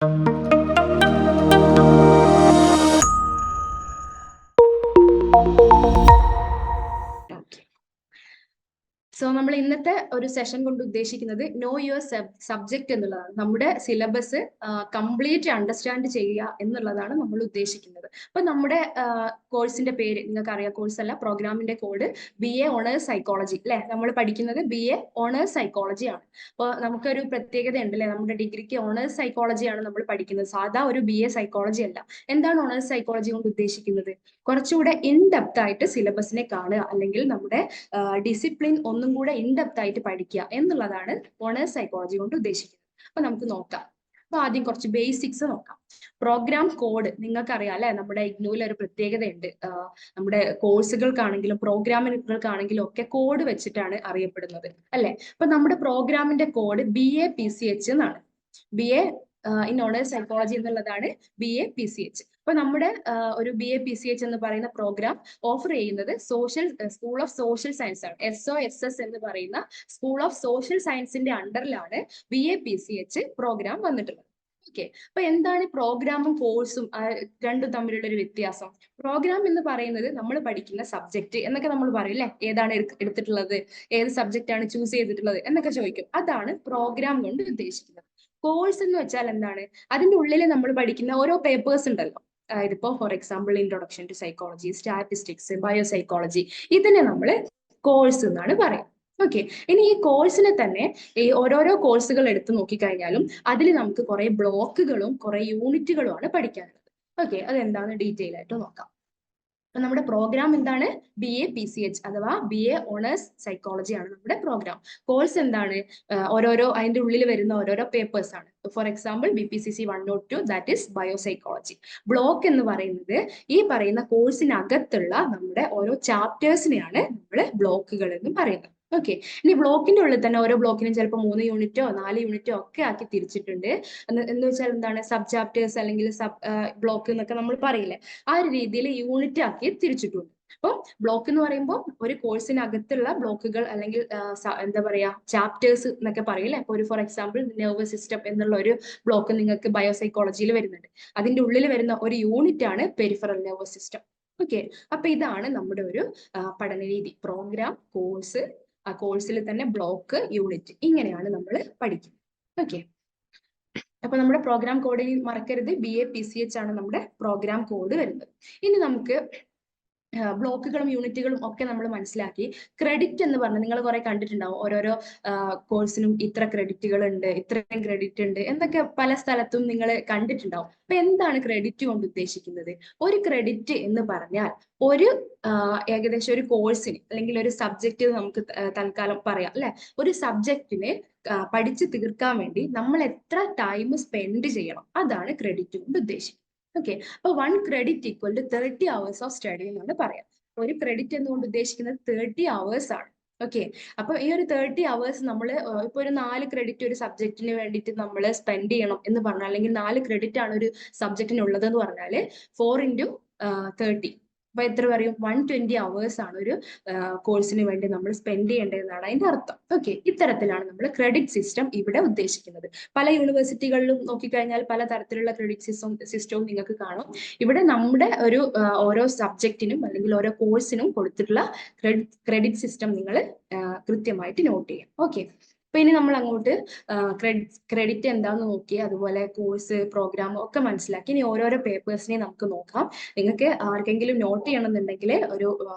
So നമ്മൾ ഇന്നത്തെ ഒരു സെഷൻ കൊണ്ട് ഉദ്ദേശിക്കുന്നത് നോ യുവർ സബ്ജക്ട് എന്നുള്ളതാണ്. നമ്മുടെ സിലബസ് കംപ്ലീറ്റ് അണ്ടർസ്റ്റാൻഡ് ചെയ്യുക എന്നുള്ളതാണ് നമ്മൾ ഉദ്ദേശിക്കുന്നത്. അപ്പൊ നമ്മുടെ കോഴ്സിന്റെ പേര് നിങ്ങൾക്ക് അറിയാം, കോഴ്സ് അല്ല, പ്രോഗ്രാമിന്റെ കോഡ് BA ഓണേഴ്സ് സൈക്കോളജി അല്ലെ. നമ്മൾ പഠിക്കുന്നത് BA ഓണേഴ്സ് സൈക്കോളജി ആണ്. അപ്പോൾ നമുക്കൊരു പ്രത്യേകത ഉണ്ട് അല്ലെ, നമ്മുടെ ഡിഗ്രിക്ക് ഓണേഴ്സ് സൈക്കോളജി ആണ് നമ്മൾ പഠിക്കുന്നത്, സാധാ ഒരു BA സൈക്കോളജി അല്ല. എന്താണ് ഓണേഴ്സ് സൈക്കോളജി കൊണ്ട് ഉദ്ദേശിക്കുന്നത്? കുറച്ചുകൂടെ ഇൻ ഡെപ്ത് ആയിട്ട് സിലബസിനെ കാണുക, അല്ലെങ്കിൽ നമ്മുടെ ഡിസിപ്ലിൻ ഒന്നും കൂടെ ഇൻഡെപ്ത് ആയിട്ട് പഠിക്കുക എന്നുള്ളതാണ് ഓണേഴ്സ് സൈക്കോളജി കൊണ്ട് ഉദ്ദേശിക്കുന്നത്. അപ്പൊ നമുക്ക് നോക്കാം. അപ്പൊ ആദ്യം കുറച്ച് ബേസിക്സ് നോക്കാം. പ്രോഗ്രാം കോഡ് നിങ്ങൾക്ക് അറിയാം അല്ലെ, നമ്മുടെ ഇഗ്നോയിൽ ഒരു പ്രത്യേകതയുണ്ട്. നമ്മുടെ കോഴ്സുകൾക്കാണെങ്കിലും പ്രോഗ്രാമുകൾക്കാണെങ്കിലും ഒക്കെ കോഡ് വെച്ചിട്ടാണ് അറിയപ്പെടുന്നത് അല്ലെ. അപ്പൊ നമ്മുടെ പ്രോഗ്രാമിന്റെ കോഡ് BA PCH എന്നാണ്. BA ഇൻ ഓണേഴ്സ് സൈക്കോളജി എന്നുള്ളതാണ് BA PCH. അപ്പൊ നമ്മുടെ ഒരു BA PCH എന്ന് പറയുന്ന പ്രോഗ്രാം ഓഫർ ചെയ്യുന്നത് സ്കൂൾ ഓഫ് സോഷ്യൽ സയൻസ് ആണ്. SOSS എന്ന് പറയുന്ന സ്കൂൾ ഓഫ് സോഷ്യൽ സയൻസിന്റെ അണ്ടറിലാണ് BA PCH പ്രോഗ്രാം വന്നിട്ടുള്ളത്. ഓക്കെ, അപ്പൊ എന്താണ് പ്രോഗ്രാമും കോഴ്സും രണ്ടും തമ്മിലുള്ള ഒരു വ്യത്യാസം? പ്രോഗ്രാം എന്ന് പറയുന്നത് നമ്മൾ പഠിക്കുന്ന സബ്ജക്ട് എന്നൊക്കെ നമ്മൾ പറയും അല്ലെ, ഏതാണ് എടുത്തിട്ടുള്ളത്, ഏത് സബ്ജക്റ്റ് ആണ് ചൂസ് ചെയ്തിട്ടുള്ളത് എന്നൊക്കെ ചോദിക്കും. അതാണ് പ്രോഗ്രാം കൊണ്ട് ഉദ്ദേശിക്കുന്നത്. കോഴ്സ് എന്ന് വെച്ചാൽ എന്താണ്? അതിന്റെ ഉള്ളിൽ നമ്മൾ പഠിക്കുന്ന ഓരോ പേപ്പേഴ്സ് ഉണ്ടല്ലോ. ഇതിപ്പോ for example introduction to psychology, statistics, biopsychology, ഇതിനെ നമ്മൾ കോഴ്സ് എന്നാണ് പറയുക. ഓക്കെ, ഇനി ഈ കോഴ്സിനെ തന്നെ ഈ ഓരോരോ കോഴ്സുകൾ എടുത്ത് നോക്കിക്കഴിഞ്ഞാലും അതിൽ നമുക്ക് കുറെ ബ്ലോക്കുകളും കുറെ യൂണിറ്റുകളുമാണ് പഠിക്കാനുള്ളത്. ഓക്കെ, അതെന്താന്ന് ഡീറ്റെയിൽ ആയിട്ട് നോക്കാം. അപ്പൊ നമ്മുടെ പ്രോഗ്രാം എന്താണ്? BA PCH അഥവാ BA ഓണേഴ്സ് സൈക്കോളജി ആണ് നമ്മുടെ പ്രോഗ്രാം. കോഴ്സ് എന്താണ്? ഓരോരോ അതിന്റെ ഉള്ളിൽ വരുന്ന ഓരോരോ പേപ്പേഴ്സ് ആണ്. For example BPCC 102, that is biopsychology. Block എന്ന് പറയുന്നത് ഈ പറയുന്ന കോഴ്സിനകത്തുള്ള നമ്മുടെ ഓരോ ചാപ്റ്റേഴ്സിനെയാണ് നമ്മൾ ബ്ലോക്കുകൾ എന്ന് പറയുന്നത്. ഓക്കെ, ഇനി ബ്ലോക്കിന്റെ ഉള്ളിൽ തന്നെ ഓരോ ബ്ലോക്കിനും ചിലപ്പോൾ 3 യൂണിറ്റോ 4 യൂണിറ്റോ ഒക്കെ ആക്കി തിരിച്ചിട്ടുണ്ട്. എന്ന് വെച്ചാൽ എന്താണ്? സബ് ചാപ്റ്റേഴ്സ് അല്ലെങ്കിൽ സബ് ബ്ലോക്ക് എന്നൊക്കെ നമ്മൾ പറയില്ലേ, ആ ഒരു രീതിയിൽ യൂണിറ്റ് ആക്കി തിരിച്ചിട്ടുണ്ട്. അപ്പോൾ ബ്ലോക്ക് എന്ന് പറയുമ്പോൾ ഒരു കോഴ്സിനകത്തുള്ള ബ്ലോക്കുകൾ അല്ലെങ്കിൽ എന്താ പറയാ, ചാപ്റ്റേഴ്സ് എന്നൊക്കെ പറയില്ലേ. അപ്പോൾ ഒരു ഫോർ എക്സാമ്പിൾ നെർവസ് സിസ്റ്റം എന്നുള്ള ഒരു ബ്ലോക്ക് നിങ്ങൾക്ക് ബയോസൈക്കോളജിയിൽ വരുന്നുണ്ട്. അതിന്റെ ഉള്ളിൽ വരുന്ന ഒരു യൂണിറ്റ് ആണ് പെരിഫറൽ നെർവസ് സിസ്റ്റം. ഓക്കെ, അപ്പൊ ഇതാണ് നമ്മുടെ ഒരു പഠനരീതി. പ്രോഗ്രാം, കോഴ്സ്, ആ കോഴ്സിൽ തന്നെ ബ്ലോക്ക്, യൂണിറ്റ്, ഇങ്ങനെയാണ് നമ്മൾ പഠിക്കുന്നത്. ഓക്കെ, അപ്പൊ നമ്മുടെ പ്രോഗ്രാം കോഡ് മറക്കരുത്, BA PCH ആണ് നമ്മുടെ പ്രോഗ്രാം കോഡ് വരുന്നത്. ഇനി നമുക്ക് ബ്ലോക്കുകളും യൂണിറ്റുകളും ഒക്കെ നമ്മൾ മനസ്സിലാക്കി. ക്രെഡിറ്റ് എന്ന് പറഞ്ഞാൽ നിങ്ങൾ കുറെ കണ്ടിട്ടുണ്ടാവും, ഓരോരോ കോഴ്സിനും ഇത്ര ക്രെഡിറ്റുകൾ ഉണ്ട്, ഇത്രയും ക്രെഡിറ്റ് ഉണ്ട് എന്നൊക്കെ പല സ്ഥലത്തും നിങ്ങൾ കണ്ടിട്ടുണ്ടാവും. അപ്പൊ എന്താണ് ക്രെഡിറ്റ് കൊണ്ട് ഉദ്ദേശിക്കുന്നത്? ഒരു ക്രെഡിറ്റ് എന്ന് പറഞ്ഞാൽ ഒരു ഏകദേശം ഒരു കോഴ്സിന് അല്ലെങ്കിൽ ഒരു സബ്ജക്റ്റ് നമുക്ക് തൽക്കാലം പറയാം അല്ലെ, ഒരു സബ്ജക്റ്റിന് പഠിച്ചു തീർക്കാൻ വേണ്ടി നമ്മൾ എത്ര ടൈം സ്പെൻഡ് ചെയ്യണം, അതാണ് ക്രെഡിറ്റ് കൊണ്ട് ഉദ്ദേശിക്കുന്നത്. ഓക്കെ, അപ്പൊ 1 credit equal to 30 hours of study എന്നാണ് പറയാം. ഒരു ക്രെഡിറ്റ് എന്നുകൊണ്ട് ഉദ്ദേശിക്കുന്നത് 30 hours ആണ്. ഓക്കെ, അപ്പൊ ഈ ഒരു 30 hours നമ്മൾ ഇപ്പൊ ഒരു 4 ക്രെഡിറ്റ് ഒരു സബ്ജക്റ്റിന് വേണ്ടിയിട്ട് നമ്മൾ സ്പെൻഡ് ചെയ്യണം എന്ന് പറഞ്ഞാൽ, അല്ലെങ്കിൽ 4 ക്രെഡിറ്റ് ആണ് ഒരു സബ്ജക്റ്റിന് ഉള്ളത് എന്ന് പറഞ്ഞാൽ 4 into 30, അപ്പൊ എത്ര പറയും? 120 hours ആണ് ഒരു കോഴ്സിന് വേണ്ടി നമ്മൾ സ്പെൻഡ് ചെയ്യേണ്ടതെന്നാണ് അതിന്റെ അർത്ഥം. ഓക്കെ, ഇത്തരത്തിലാണ് നമ്മൾ ക്രെഡിറ്റ് സിസ്റ്റം ഇവിടെ ഉദ്ദേശിക്കുന്നത്. പല യൂണിവേഴ്സിറ്റികളിലും നോക്കിക്കഴിഞ്ഞാൽ പല തരത്തിലുള്ള ക്രെഡിറ്റ് സിസ്റ്റവും നിങ്ങൾക്ക് കാണും. ഇവിടെ നമ്മുടെ ഒരു ഓരോ സബ്ജക്റ്റിനും അല്ലെങ്കിൽ ഓരോ കോഴ്സിനും കൊടുത്തിട്ടുള്ള ക്രെഡിറ്റ് സിസ്റ്റം നിങ്ങൾ കൃത്യമായിട്ട് നോട്ട് ചെയ്യാം. ഓക്കെ, അപ്പൊ ഇനി നമ്മൾ അങ്ങോട്ട് ക്രെഡിറ്റ് എന്താന്ന് നോക്കി, അതുപോലെ കോഴ്സ്, പ്രോഗ്രാം ഒക്കെ മനസ്സിലാക്കി. ഇനി ഓരോരോ പേപ്പേഴ്സിനെ നമുക്ക് നോക്കാം. നിങ്ങൾക്ക് ആർക്കെങ്കിലും നോട്ട് ചെയ്യണമെന്നുണ്ടെങ്കിൽ ഒരു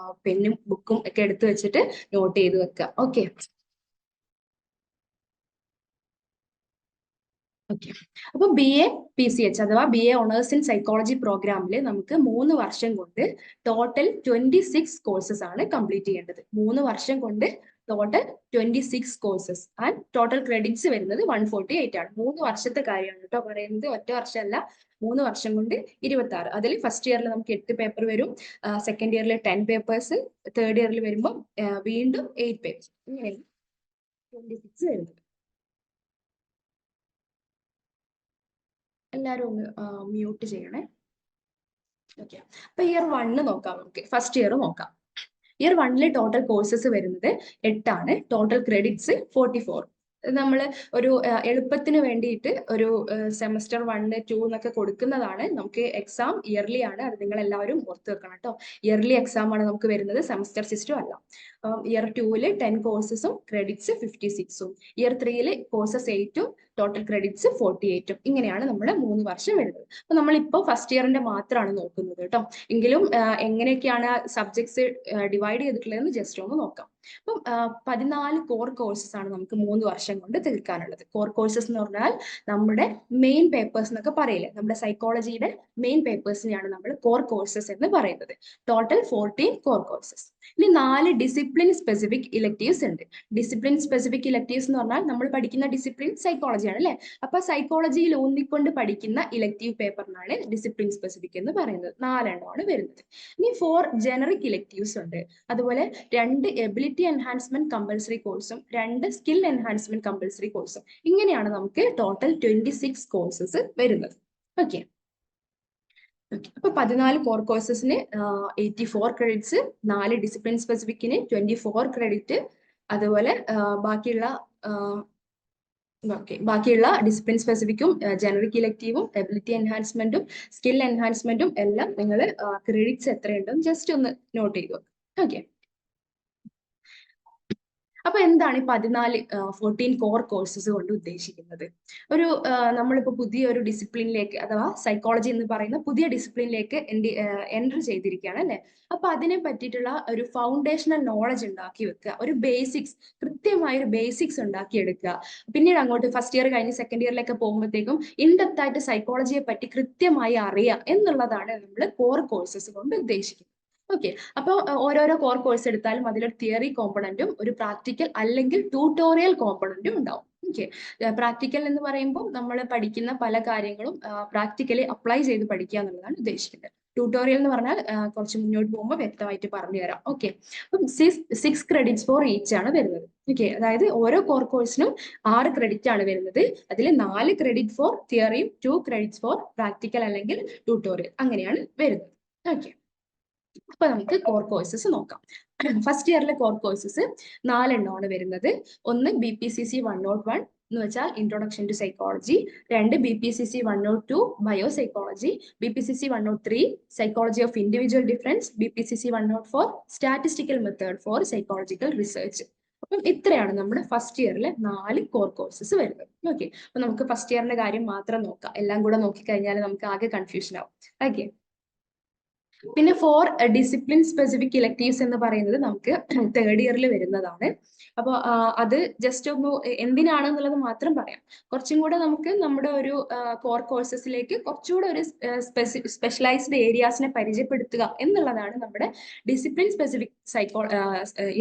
പെന്നും ബുക്കും ഒക്കെ എടുത്തു വെച്ചിട്ട് നോട്ട് ചെയ്ത് വെക്കുക. ഓക്കെ, ഓക്കെ, അപ്പൊ BA PCH അഥവാ BA ഓണേഴ്സ് ഇൻ സൈക്കോളജി പ്രോഗ്രാമിൽ നമുക്ക് 3 വർഷം കൊണ്ട് ടോട്ടൽ 26 കോഴ്സസ് ആണ് കംപ്ലീറ്റ് ചെയ്യേണ്ടത്. 3 വർഷം കൊണ്ട് total 26 courses and total credits വരുന്നത് 148 ആണ്. 3 വർഷത്തെ കാര്യമാണ് കേട്ടോ പറയുന്നത്, ഒറ്റ വർഷമല്ല. 3 വർഷം കൊണ്ട് 26. അതിൽ ഫസ്റ്റ് ഇയറിൽ നമുക്ക് 8 പേപ്പർ വരും, സെക്കൻഡ് ഇയറിൽ 10 പേപ്പേഴ്സ്, തേർഡ് ഇയറിൽ വരുമ്പോൾ വീണ്ടും 8 പേപ്പേഴ്സ്, ഇങ്ങനെയാണ് 26 വരുന്നത്. എല്ലാവരും ഒന്ന് മ്യൂട്ട് ചെയ്യണേ. ഓക്കെ, അപ്പൊ ഇയർ 1 നോക്കാം. നമുക്ക് ഫസ്റ്റ് ഇയർ നോക്കാം. ഇയർ 1 ടോട്ടൽ കോഴ്സസ് വരുന്നത് 8 ആണ്. Total credits 44. നമ്മൾ ഒരു എളുപ്പത്തിന് വേണ്ടിയിട്ട് ഒരു സെമസ്റ്റർ 1, 2 എന്നൊക്കെ കൊടുക്കുന്നതാണ്. നമുക്ക് എക്സാം ഇയർലി ആണ്, അത് നിങ്ങൾ എല്ലാവരും ഓർത്ത് വെക്കണം കേട്ടോ. ഇയർലി എക്സാം ആണ് നമുക്ക് വരുന്നത്, സെമസ്റ്റർ സിസ്റ്റം അല്ല. ഇയർ 2 10 കോഴ്സസും ക്രെഡിറ്റ്സ് 56ഉം, ഇയർ 3 കോഴ്സസ് 8ഉം ടോട്ടൽ ക്രെഡിറ്റ്സ് 48ഉം. ഇങ്ങനെയാണ് നമ്മുടെ 3 വർഷം വരുന്നത്. അപ്പൊ നമ്മളിപ്പോ ഫസ്റ്റ് ഇയറിന്റെ മാത്രമാണ് നോക്കുന്നത് കേട്ടോ. എങ്കിലും എങ്ങനെയൊക്കെയാണ് സബ്ജക്ട്സ് ഡിവൈഡ് ചെയ്തിട്ടുള്ളതെന്ന് ജസ്റ്റ് ഒന്ന് നോക്കാം. അപ്പം 14 കോർ കോഴ്സസ് ആണ് നമുക്ക് 3 വർഷം കൊണ്ട് തീർക്കാനുള്ളത്. കോർ കോഴ്സസ് എന്ന് പറഞ്ഞാൽ നമ്മുടെ മെയിൻ പേപ്പേഴ്സ് എന്നൊക്കെ പറയില്ലേ, നമ്മുടെ സൈക്കോളജിയുടെ മെയിൻ പേപ്പേഴ്സിനെയാണ് നമ്മൾ കോർ കോഴ്സസ് എന്ന് പറയുന്നത്. Total 14 core courses. ഇനി 4 ഡിസിപ്ലിൻ സ്പെസിഫിക് ഇലക്ടീവ്സ് ഉണ്ട്. ഡിസിപ്ലിൻ സ്പെസിഫിക് ഇലക്ടീവ്സ് എന്ന് പറഞ്ഞാൽ നമ്മൾ പഠിക്കുന്ന ഡിസിപ്ലിൻ സൈക്കോളജി ആണ് അല്ലെ. അപ്പൊ സൈക്കോളജിയിൽ ഊന്നിക്കൊണ്ട് പഠിക്കുന്ന ഇലക്ടീവ് പേപ്പറിനാണ് ഡിസിപ്ലിൻ സ്പെസിഫിക് എന്ന് പറയുന്നത്. 4 എണ്ണമാണ് വരുന്നത്. ഇനി 4 ജനറിക് ഇലക്ടീവ്സ് ഉണ്ട്. അതുപോലെ 2 എബിലിറ്റി എൻഹാൻസ്മെന്റ് കമ്പൽസറി കോഴ്സും 2 സ്കിൽ എൻഹാൻസ്മെന്റ് കമ്പൽസറി കോഴ്സും. ഇങ്ങനെയാണ് നമുക്ക് ടോട്ടൽ 26 കോഴ്സസ് വരുന്നത്. ഓക്കെ. അപ്പൊ 14 കോർ കോഴ്സസിന് 84 ക്രെഡിറ്റ്സ്, 4 ഡിസിപ്ലിൻ സ്പെസിഫിക്കിന് 24 ക്രെഡിറ്റ്, അതുപോലെ ബാക്കിയുള്ള ഡിസിപ്ലിൻ സ്പെസിഫിക്കും ജനറിക് ഇലക്റ്റീവും എബിലിറ്റി എൻഹാൻസ്മെന്റും സ്കിൽ എൻഹാൻസ്മെന്റും എല്ലാം നിങ്ങൾ ക്രെഡിറ്റ്സ് എത്രയുണ്ടെന്ന് ജസ്റ്റ് ഒന്ന് നോട്ട് ചെയ്തു. ഓക്കെ. അപ്പൊ എന്താണ് ഈ 14 കോർ കോഴ്സസ് കൊണ്ട് ഉദ്ദേശിക്കുന്നത്? ഒരു നമ്മളിപ്പോ പുതിയ ഒരു ഡിസിപ്ലിനിലേക്ക് അഥവാ സൈക്കോളജി എന്ന് പറയുന്ന പുതിയ ഡിസിപ്ലിനിലേക്ക് എൻറ്റർ ചെയ്തിരിക്കുകയാണ് അല്ലെ. അപ്പൊ അതിനെ പറ്റിയിട്ടുള്ള ഒരു ഫൗണ്ടേഷണൽ നോളജ് ഉണ്ടാക്കി വെക്കുക, ഒരു ബേസിക്സ്, കൃത്യമായ ഒരു ബേസിക്സ് ഉണ്ടാക്കിയെടുക്കുക. പിന്നീട് അങ്ങോട്ട് ഫസ്റ്റ് ഇയർ കഴിഞ്ഞ് സെക്കൻഡ് ഇയറിലേക്ക് പോകുമ്പോഴത്തേക്കും ഇൻഡെപ്ത് ആയിട്ട് സൈക്കോളജിയെ പറ്റി കൃത്യമായി അറിയാം എന്നുള്ളതാണ് നമ്മൾ കോർ കോഴ്സസ് കൊണ്ട് ഉദ്ദേശിക്കുന്നത്. ഓക്കെ. അപ്പോൾ ഓരോരോ കോർ കോഴ്സ് എടുത്താലും അതിലൊരു തിയറി കോമ്പണന്റും ഒരു പ്രാക്ടിക്കൽ അല്ലെങ്കിൽ ട്യൂട്ടോറിയൽ കോമ്പണന്റും ഉണ്ടാവും. ഓക്കെ. പ്രാക്ടിക്കൽ എന്ന് പറയുമ്പോൾ നമ്മൾ പഠിക്കുന്ന പല കാര്യങ്ങളും പ്രാക്ടിക്കലി അപ്ലൈ ചെയ്ത് പഠിക്കുക എന്നുള്ളതാണ് ഉദ്ദേശിക്കുന്നത്. ട്യൂട്ടോറിയൽ എന്ന് പറഞ്ഞാൽ കുറച്ച് മുന്നോട്ട് പോകുമ്പോൾ വ്യക്തമായിട്ട് പറഞ്ഞു തരാം. ഓക്കെ. അപ്പം 6 ക്രെഡിറ്റ്സ് ഫോർ ഈച്ച് ആണ് വരുന്നത്. ഓക്കെ. അതായത് ഓരോ കോർ കോഴ്സിനും 6 ക്രെഡിറ്റ് ആണ് വരുന്നത്. അതിൽ 4 ക്രെഡിറ്റ് ഫോർ തിയറിയും 2 ക്രെഡിറ്റ്സ് ഫോർ പ്രാക്ടിക്കൽ അല്ലെങ്കിൽ ട്യൂട്ടോറിയൽ, അങ്ങനെയാണ് വരുന്നത്. ഓക്കെ. അപ്പൊ നമുക്ക് കോർ കോഴ്സസ് നോക്കാം. ഫസ്റ്റ് ഇയറിലെ കോർ കോഴ്സസ് 4 എണ്ണമാണ് വരുന്നത്. ഒന്ന് BPCC 101 എന്ന് വെച്ചാൽ introduction to psychology, 2 BPCC 102 bio psychology, BPCC 103 psychology of individual difference, BPCC 104 statistical method for psychological research. അപ്പം ഇത്രയാണ് നമ്മുടെ ഫസ്റ്റ് ഇയറിലെ 4 കോർ കോഴ്സസ് വരുന്നത്. ഓക്കെ. അപ്പൊ നമുക്ക് ഫസ്റ്റ് ഇയറിന്റെ കാര്യം മാത്രം നോക്കാം. എല്ലാം കൂടെ നോക്കിക്കഴിഞ്ഞാൽ നമുക്ക് ആകെ കൺഫ്യൂഷൻ ആവും. ഓക്കെ. പിന്നെ 4 ഡിസിപ്ലിൻ സ്പെസിഫിക് ഇലക്ടീവ്സ് എന്ന് പറയുന്നത് നമുക്ക് തേർഡ് ഇയറിൽ വരുന്നതാണ്. അപ്പോൾ അത് ജസ്റ്റ് ഒന്ന് എന്തിനാണെന്നുള്ളത് മാത്രം പറയാം. കുറച്ചും കൂടെ നമുക്ക് നമ്മുടെ ഒരു കോർ കോഴ്സസിലേക്ക് കുറച്ചുകൂടെ ഒരു സ്പെഷ്യലൈസ്ഡ് ഏരിയാസിനെ പരിചയപ്പെടുത്തുക എന്നുള്ളതാണ് നമ്മുടെ ഡിസിപ്ലിൻ സ്പെസിഫിക്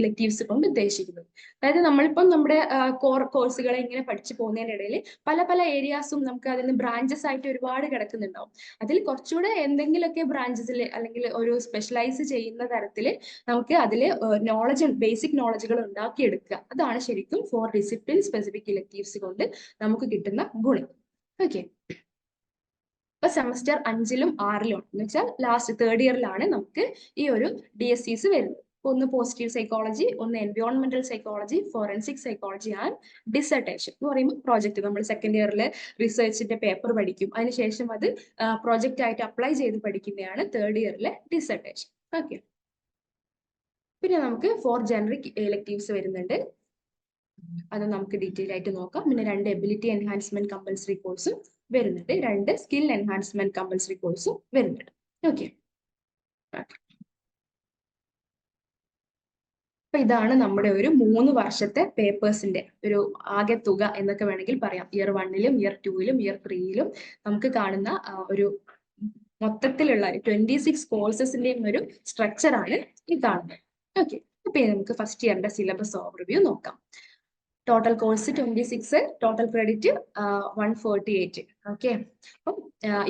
ഇലക്ടീവ്സ് കൊണ്ട് ഉദ്ദേശിക്കുന്നത്. അതായത് നമ്മളിപ്പം നമ്മുടെ കോർ കോഴ്സുകളെ ഇങ്ങനെ പഠിച്ചു പോകുന്നതിനിടയിൽ പല പല ഏരിയാസും നമുക്ക് അതിന് ബ്രാഞ്ചസ് ആയിട്ട് ഒരുപാട് കിടക്കുന്നുണ്ടാവും. അതിൽ കുറച്ചുകൂടെ എന്തെങ്കിലുമൊക്കെ ബ്രാഞ്ചസിൽ അല്ലെങ്കിൽ ഒരു സ്പെഷ്യലൈസ് ചെയ്യുന്ന തരത്തിൽ നമുക്ക് അതിൽ നോളജ്, ബേസിക് നോളജുകൾ ഉണ്ടാക്കിയെടുക്കുക. അതാണ് ശരിക്കും 4 ഡിസിപ്ലിൻ സ്പെസിഫിക് ഇലക്ടീവ്സ് കൊണ്ട് നമുക്ക് കിട്ടുന്ന ഗുണം. ഓക്കെ. ഇപ്പൊ സെമസ്റ്റർ 5ലും 6ലും എന്ന് വെച്ചാൽ ലാസ്റ്റ് തേർഡ് ഇയറിലാണ് നമുക്ക് ഈ ഒരു DSCs വരുന്നത്. ഒന്ന് പോസിറ്റീവ് സൈക്കോളജി, ഒന്ന് എൻവയോൺമെന്റൽ psychology, forensic psychology and dissertation എന്ന് പറയുമ്പോൾ പ്രോജക്റ്റ്. നമ്മൾ സെക്കൻഡ് ഇയറിൽ റിസർച്ചിന്റെ പേപ്പർ പഠിക്കും, അതിനുശേഷം അത് പ്രോജക്റ്റ് ആയിട്ട് അപ്ലൈ ചെയ്ത് പഠിക്കുന്നതാണ് തേർഡ് ഇയറിലെ ഡിസർട്ടേഷൻ. ഓക്കെ. പിന്നെ നമുക്ക് 4 ജനറിക് എലക്ടീവ്സ് വരുന്നുണ്ട്, അത് നമുക്ക് ഡീറ്റെയിൽ ആയിട്ട് നോക്കാം. പിന്നെ 2 എബിലിറ്റി എൻഹാൻസ്മെന്റ് കമ്പൽസറി കോഴ്സും വരുന്നുണ്ട്, 2 സ്കിൽ എൻഹാൻസ്മെന്റ് കമ്പൽസറി കോഴ്സും വരുന്നുണ്ട്. ഓക്കെ. അപ്പൊ ഇതാണ് നമ്മുടെ ഒരു 3 വർഷത്തെ പേപ്പേഴ്സിന്റെ ഒരു ആകെ തുക എന്നൊക്കെ വേണമെങ്കിൽ പറയാം. ഇയർ 1ലും ഇയർ 2ലും ഇയർ 3ലും നമുക്ക് കാണുന്ന ഒരു മൊത്തത്തിലുള്ള 26 കോഴ്സസിന്റെയും ഒരു സ്ട്രക്ചർ ആണ് ഈ കാണുന്നത്. ഓക്കെ. അപ്പൊ നമുക്ക് ഫസ്റ്റ് ഇയറിന്റെ സിലബസ് ഓവർവ്യൂ നോക്കാം. Total course 26, total credit 148. Okay. അപ്പം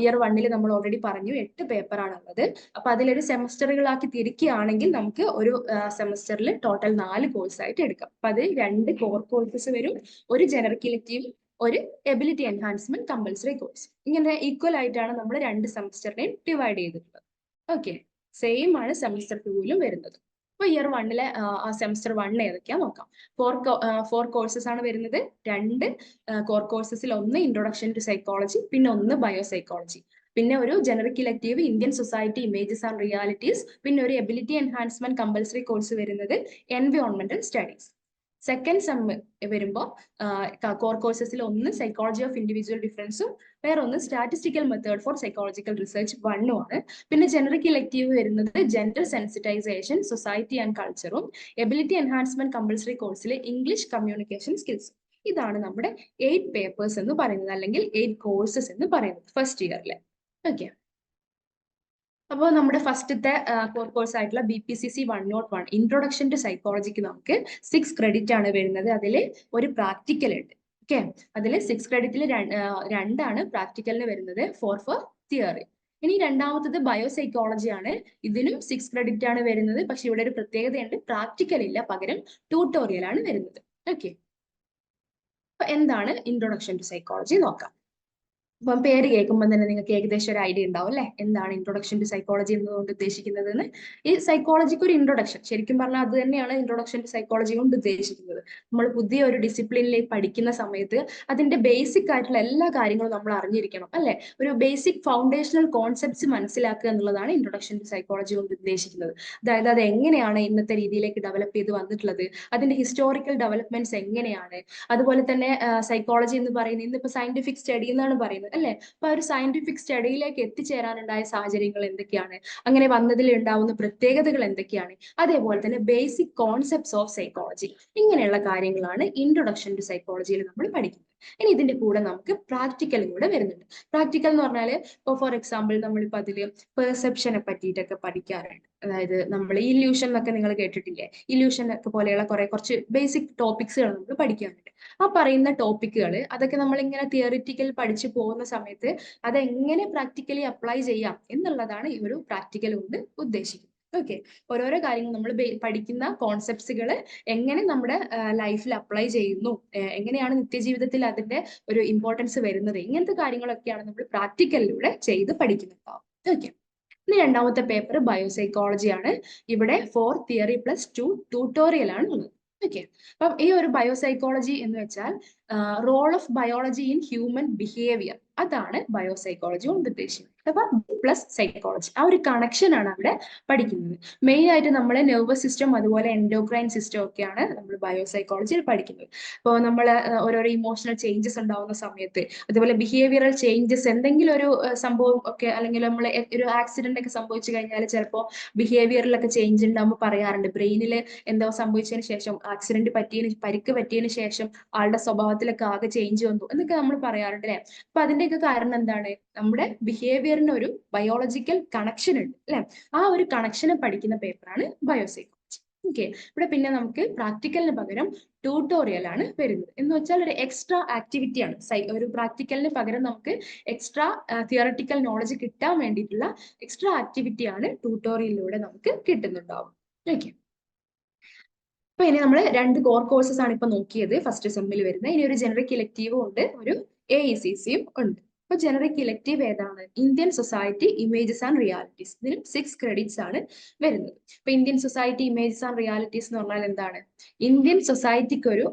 ഇയർ 1ൽ നമ്മൾ ഓൾറെഡി പറഞ്ഞു 8 പേപ്പറാണ് ഉള്ളത്. അപ്പൊ അതിലൊരു സെമസ്റ്ററുകളാക്കി തിരിക്കുകയാണെങ്കിൽ നമുക്ക് ഒരു സെമസ്റ്ററിൽ ടോട്ടൽ 4 കോഴ്സ് ആയിട്ട് എടുക്കാം. അപ്പൊ അത് 2 കോർ കോഴ്സസ് വരും, ഒരു ജനറിക് ഇലക്ടീവ്, ഒരു എബിലിറ്റി എൻഹാൻസ്മെന്റ് കമ്പൽസറി കോഴ്സ്. ഇങ്ങനെ ഈക്വൽ ആയിട്ടാണ് നമ്മൾ 2 സെമസ്റ്ററിനെയും ഡിവൈഡ് ചെയ്തിട്ടുള്ളത്. ഓക്കെ. സെയിം ആണ് സെമസ്റ്റർ 2ലും വരുന്നത്. അപ്പോൾ ഇയർ 1-ലെ സെമസ്റ്റർ 1 ഏതൊക്കെയാ നോക്കാം. ഫോർ കോഴ്സസ് ആണ് വരുന്നത്. 2 കോർ കോഴ്സസിൽ ഒന്ന് ഇൻട്രൊഡക്ഷൻ ടു സൈക്കോളജി, പിന്നെ ഒന്ന് ബയോസൈക്കോളജി, പിന്നെ ഒരു generic elective Indian society images and realities, പിന്നെ ഒരു എബിലിറ്റി എൻഹാൻസ്മെന്റ് കമ്പൽസറി കോഴ്സ് വരുന്നത് എൻവയോൺമെന്റൽ സ്റ്റഡീസ്. സെക്കൻഡ് സെം വരുമ്പോൾ കോർ കോഴ്സസിൽ ഒന്ന് സൈക്കോളജി ഓഫ് ഇൻഡിവിജ്വൽ ഡിഫറൻസും വേറൊന്ന് statistical method for psychological research 1 ആണ്. പിന്നെ ജനറിക് ഇലക്റ്റീവ് വരുന്നത് ജെൻഡർ സെൻസിറ്റൈസേഷൻ, സൊസൈറ്റി ആൻഡ് കൾച്ചറും, എബിലിറ്റി എൻഹാൻസ്മെന്റ് കമ്പൽസറി കോഴ്സിലെ ഇംഗ്ലീഷ് കമ്മ്യൂണിക്കേഷൻ സ്കിൽസും. ഇതാണ് നമ്മുടെ 8 പേപ്പേഴ്സ് എന്ന് പറയുന്നത്, അല്ലെങ്കിൽ 8 കോഴ്സസ് എന്ന് പറയുന്നത് ഫസ്റ്റ് ഇയറിലെ. ഓക്കെ, അപ്പോൾ നമ്മുടെ ഫസ്റ്റത്തെ കോർ കോഴ്സ് ആയിട്ടുള്ള BPCC 101 ഇൻട്രൊഡക്ഷൻ ടു സൈക്കോളജിക്ക് നമുക്ക് 6 ക്രെഡിറ്റ് ആണ് വരുന്നത്. അതിൽ ഒരു പ്രാക്ടിക്കൽ ഉണ്ട്. ഓക്കെ, അതിൽ 6 ക്രെഡിറ്റിൽ 2 ആണ് പ്രാക്ടിക്കലിന് വരുന്നത്, 4 ഫോർ തിയറി. ഇനി രണ്ടാമത്തത് ബയോസൈക്കോളജി ആണ്. ഇതിനും 6 ക്രെഡിറ്റ് ആണ് വരുന്നത്. പക്ഷെ ഇവിടെ ഒരു പ്രത്യേകതയുണ്ട്, പ്രാക്ടിക്കൽ ഇല്ല, പകരം ട്യൂട്ടോറിയൽ ആണ് വരുന്നത്. ഓക്കെ, അപ്പൊ എന്താണ് ഇൻട്രൊഡക്ഷൻ ടു സൈക്കോളജി നോക്കാം. അപ്പം പേര് കേൾക്കുമ്പോൾ തന്നെ നിങ്ങൾക്ക് ഏകദേശം ഒരു ഐഡിയ ഉണ്ടാവും അല്ലെ, എന്താണ് ഇൻട്രൊഡക്ഷൻ ടു സൈക്കോളജി എന്നതുകൊണ്ട് ഉദ്ദേശിക്കുന്നതെന്ന്. ഈ സൈക്കോളജിക്ക് ഒരു ഇൻട്രൊഡക്ഷൻ, ശരിക്കും പറഞ്ഞാൽ അത് തന്നെയാണ് ഇൻട്രൊഡക്ഷൻ ടു സൈക്കോളജി കൊണ്ട് ഉദ്ദേശിക്കുന്നത്. നമ്മൾ പുതിയ ഒരു ഡിസിപ്ലിനിലേക്ക് പഠിക്കുന്ന സമയത്ത് അതിന്റെ ബേസിക് ആയിട്ടുള്ള എല്ലാ കാര്യങ്ങളും നമ്മൾ അറിഞ്ഞിരിക്കണം അല്ലെ. ഒരു ബേസിക് ഫൗണ്ടേഷണൽ കോൺസെപ്റ്റ്സ് മനസ്സിലാക്കുക എന്നുള്ളതാണ് ഇൻട്രൊഡക്ഷൻ ടു സൈക്കോളജി കൊണ്ട് ഉദ്ദേശിക്കുന്നത്. അതായത് അത് എങ്ങനെയാണ് ഇന്നത്തെ രീതിയിലേക്ക് ഡെവലപ്പ് ചെയ്ത് വന്നിട്ടുള്ളത്, അതിന്റെ ഹിസ്റ്റോറിക്കൽ ഡെവലപ്മെന്റ്സ് എങ്ങനെയാണ്, അതുപോലെ തന്നെ സൈക്കോളജി എന്ന് പറയുന്നത് ഇന്നിപ്പോ സയന്റിഫിക് സ്റ്റഡി എന്നാണ് പറയുന്നത് അല്ലെ. അപ്പൊ ഒരു സയന്റിഫിക് സ്റ്റഡിയിലേക്ക് എത്തിച്ചേരാനുണ്ടായ സാഹചര്യങ്ങൾ എന്തൊക്കെയാണ്, അങ്ങനെ വന്നതിൽ ഉണ്ടാവുന്ന പ്രത്യേകതകൾ എന്തൊക്കെയാണ്, അതേപോലെ തന്നെ ബേസിക് കോൺസെപ്റ്റ്സ് ഓഫ് സൈക്കോളജി, ഇങ്ങനെയുള്ള കാര്യങ്ങളാണ് ഇൻട്രൊഡക്ഷൻ ടു സൈക്കോളജിയിൽ നമ്മൾ പഠിക്കുന്നത്. ഇനി ഇതിന്റെ കൂടെ നമുക്ക് പ്രാക്ടിക്കലും കൂടെ വരുന്നുണ്ട്. പ്രാക്ടിക്കൽ എന്ന് പറഞ്ഞാല് ഇപ്പോൾ ഫോർ എക്സാമ്പിൾ നമ്മളിപ്പോൾ അതില് പെർസെപ്ഷനെ പറ്റിയിട്ടൊക്കെ പഠിക്കാറുണ്ട്. അതായത് നമ്മൾ ഇല്യൂഷൻ എന്നൊക്കെ നിങ്ങൾ കേട്ടിട്ടില്ലേ, ഇല്യൂഷൻ ഒക്കെ പോലെയുള്ള കുറച്ച് ബേസിക് ടോപ്പിക്സുകൾ നമ്മൾ പഠിക്കാറുണ്ട്. ആ പറയുന്ന ടോപ്പിക്കുകൾ അതൊക്കെ നമ്മൾ ഇങ്ങനെ തിയറിറ്റിക്കൽ പഠിച്ചു പോകുന്ന സമയത്ത് അതെങ്ങനെ പ്രാക്ടിക്കലി അപ്ലൈ ചെയ്യാം എന്നുള്ളതാണ് ഈ ഒരു പ്രാക്ടിക്കൽ കൊണ്ട് ഉദ്ദേശിക്കുന്നത്. ഓക്കെ, ഓരോരോ കാര്യങ്ങൾ നമ്മൾ പഠിക്കുന്ന കോൺസെപ്റ്റ്സുകൾ എങ്ങനെ നമ്മുടെ ലൈഫിൽ അപ്ലൈ ചെയ്യുന്നു, എങ്ങനെയാണ് നിത്യജീവിതത്തിൽ അതിന്റെ ഒരു ഇമ്പോർട്ടൻസ് വരുന്നത്, ഇങ്ങനത്തെ കാര്യങ്ങളൊക്കെയാണ് നമ്മൾ പ്രാക്ടിക്കലിലൂടെ ചെയ്ത് പഠിക്കുന്നുണ്ടാവും. ഓക്കെ, ഇനി രണ്ടാമത്തെ പേപ്പർ ബയോസൈക്കോളജി ആണ്. ഇവിടെ 4 തിയറി പ്ലസ് 2 ട്യൂട്ടോറിയൽ ആണ് ഉള്ളത്. ഓക്കെ, അപ്പം ഈ ഒരു ബയോസൈക്കോളജി എന്ന് വെച്ചാൽ role of biology in human behaviour, അതാണ് ബയോസൈക്കോളജി കൊണ്ട് ഉദ്ദേശിക്കുന്നത്. അപ്പൊ പ്ലസ് സൈക്കോളജി, ആ ഒരു കണക്ഷൻ ആണ് അവിടെ പഠിക്കുന്നത്. മെയിൻ ആയിട്ട് നമ്മളെ നെർവസ് സിസ്റ്റം അതുപോലെ എൻഡോക്രൈൻ സിസ്റ്റം ഒക്കെയാണ് നമ്മൾ ബയോസൈക്കോളജിയിൽ പഠിക്കുന്നത്. ഇപ്പോൾ നമ്മൾ ഓരോരോ ഇമോഷണൽ ചേഞ്ചസ് ഉണ്ടാവുന്ന സമയത്ത്, അതുപോലെ ബിഹേവിയറൽ ചേഞ്ചസ്, എന്തെങ്കിലും ഒരു സംഭവം ഒക്കെ, അല്ലെങ്കിൽ നമ്മൾ ഒരു ആക്സിഡന്റ് ഒക്കെ സംഭവിച്ചു കഴിഞ്ഞാൽ ചിലപ്പോൾ ബിഹേവിയറിലൊക്കെ ചേഞ്ച് ഉണ്ടാകുമ്പോൾ പറയാറുണ്ട്, ബ്രെയിനിൽ എന്തോ സംഭവിച്ചതിന് ശേഷം, പരിക്ക് പറ്റിയതിന് ശേഷം ആളുടെ സ്വഭാവത്തിലൊക്കെ ആകെ ചേഞ്ച് വന്നു എന്നൊക്കെ നമ്മൾ പറയാറുണ്ട് അല്ലെ. അപ്പൊ അതിന്റെയൊക്കെ കാരണം എന്താണ്, നമ്മുടെ ബിഹേവിയറിന് ഒരു ബയോളജിക്കൽ കണക്ഷൻ ഉണ്ട് അല്ലെ. ആ ഒരു കണക്ഷനെ പഠിക്കുന്ന പേപ്പറാണ് ബയോസൈക്കോളജി. ഓക്കെ, ഇവിടെ പിന്നെ നമുക്ക് പ്രാക്ടിക്കലിന് പകരം ട്യൂട്ടോറിയൽ ആണ് വരുന്നത്. എന്ന് വെച്ചാൽ ഒരു എക്സ്ട്രാ ആക്ടിവിറ്റി ആണ്. ഒരു പ്രാക്ടിക്കലിന് പകരം നമുക്ക് എക്സ്ട്രാ തിയറട്ടിക്കൽ നോളജ് കിട്ടാൻ വേണ്ടിയിട്ടുള്ള എക്സ്ട്രാ ആക്ടിവിറ്റി ആണ് ട്യൂട്ടോറിയലിലൂടെ നമുക്ക് കിട്ടുന്നുണ്ടാവും. ഓക്കെ, അപ്പൊ ഇനി നമ്മൾ 2 കോർ കോഴ്സസ് ആണ് ഇപ്പൊ നോക്കിയത് ഫസ്റ്റ് സെമ്മിൽ വരുന്നത്. ഇനി ഒരു ജനറിക് ഇലക്റ്റീവും ഉണ്ട്, ഒരു AECCയും ഉണ്ട്. അപ്പൊ ജനറിക് ഇലക്റ്റീവ് ഏതാണ്, Indian society images and realities. ഇതിനും 6 ക്രെഡിറ്റ്സ് ആണ് വരുന്നത്. ഇപ്പൊ Indian society images and realities എന്ന് പറഞ്ഞാൽ എന്താണ്, ഇന്ത്യൻ സൊസൈറ്റിക്ക് ഒരു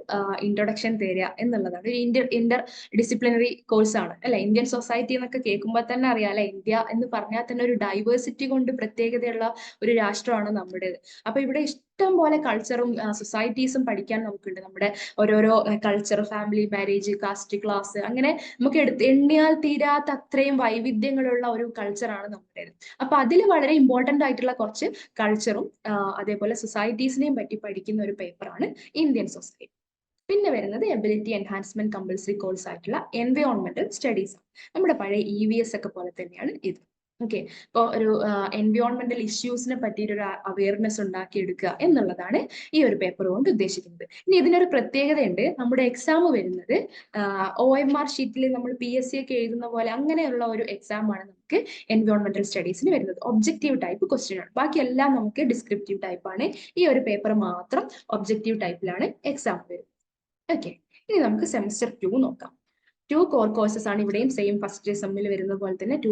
ഇൻട്രൊഡക്ഷൻ തരിക എന്നുള്ളതാണ്. ഒരു ഇന്റർ ഡിസിപ്ലിനറി കോഴ്സ് ആണ് അല്ലെ. ഇന്ത്യൻ സൊസൈറ്റി എന്നൊക്കെ കേൾക്കുമ്പോൾ തന്നെ അറിയാം അല്ലെ, ഇന്ത്യ എന്ന് പറഞ്ഞാൽ തന്നെ ഒരു ഡൈവേഴ്സിറ്റി കൊണ്ട് പ്രത്യേകതയുള്ള ഒരു രാഷ്ട്രമാണ് നമ്മുടേത്. അപ്പൊ ഇവിടെ ഇഷ്ടം പോലെ കൾച്ചറും സൊസൈറ്റീസും പഠിക്കാൻ നമുക്കുണ്ട്. നമ്മുടെ ഓരോരോ culture, family, marriage, caste, class, അങ്ങനെ നമുക്ക് എണ്ണിയാൽ തീരാത്ത അത്രയും വൈവിധ്യങ്ങളുള്ള ഒരു കൾച്ചറാണ് നമ്മുടേത്. അപ്പൊ അതിൽ വളരെ ഇമ്പോർട്ടന്റ് ആയിട്ടുള്ള കുറച്ച് കൾച്ചറും അതേപോലെ സൊസൈറ്റീസിനെയും പറ്റി പഠിക്കുന്ന ഒരു പേപ്പറാണ് ഇന്ത്യൻ സൊസൈറ്റി. പിന്നെ വരുന്നത് എബിലിറ്റി എൻഹാൻസ്മെന്റ് കമ്പൽസറി കോഴ്സ് ആയിട്ടുള്ള എൻവയോൺമെന്റൽ സ്റ്റഡീസ്. നമ്മുടെ പഴയ EVS ഒക്കെ പോലെ തന്നെയാണ് ഇത്. ഓക്കെ, ഇപ്പോൾ ഒരു എൻവയോൺമെന്റൽ ഇഷ്യൂസിനെ പറ്റിയിട്ടൊരു അവയർനെസ് ഉണ്ടാക്കിയെടുക്കുക എന്നുള്ളതാണ് ഈ ഒരു പേപ്പർ കൊണ്ട് ഉദ്ദേശിക്കുന്നത്. ഇനി ഇതിനൊരു പ്രത്യേകതയുണ്ട്, നമ്മുടെ എക്സാം വരുന്നത് OMR ഷീറ്റിൽ നമ്മൾ PSC ഒക്കെ എഴുതുന്ന പോലെ അങ്ങനെയുള്ള ഒരു എക്സാം ആണ് നമുക്ക് എൻവയോൺമെന്റൽ സ്റ്റഡീസിന് വരുന്നത്. ഒബ്ജക്റ്റീവ് ടൈപ്പ് ക്വസ്റ്റ്യൻ ആണ്, ബാക്കിയെല്ലാം നമുക്ക് ഡിസ്ക്രിപ്റ്റീവ് ടൈപ്പ് ആണ്. ഈ ഒരു പേപ്പർ മാത്രം ഒബ്ജക്റ്റീവ് ടൈപ്പിലാണ് എക്സാം വരുന്നത്. ഓക്കെ, ഇനി നമുക്ക് സെമസ്റ്റർ 2 നോക്കാം. ടു കോർ കോഴ്സസ് ആണ് ഇവിടെയും സെയിം ഫസ്റ്റ് സെമ്മിൽ വരുന്ന പോലെ തന്നെ ടു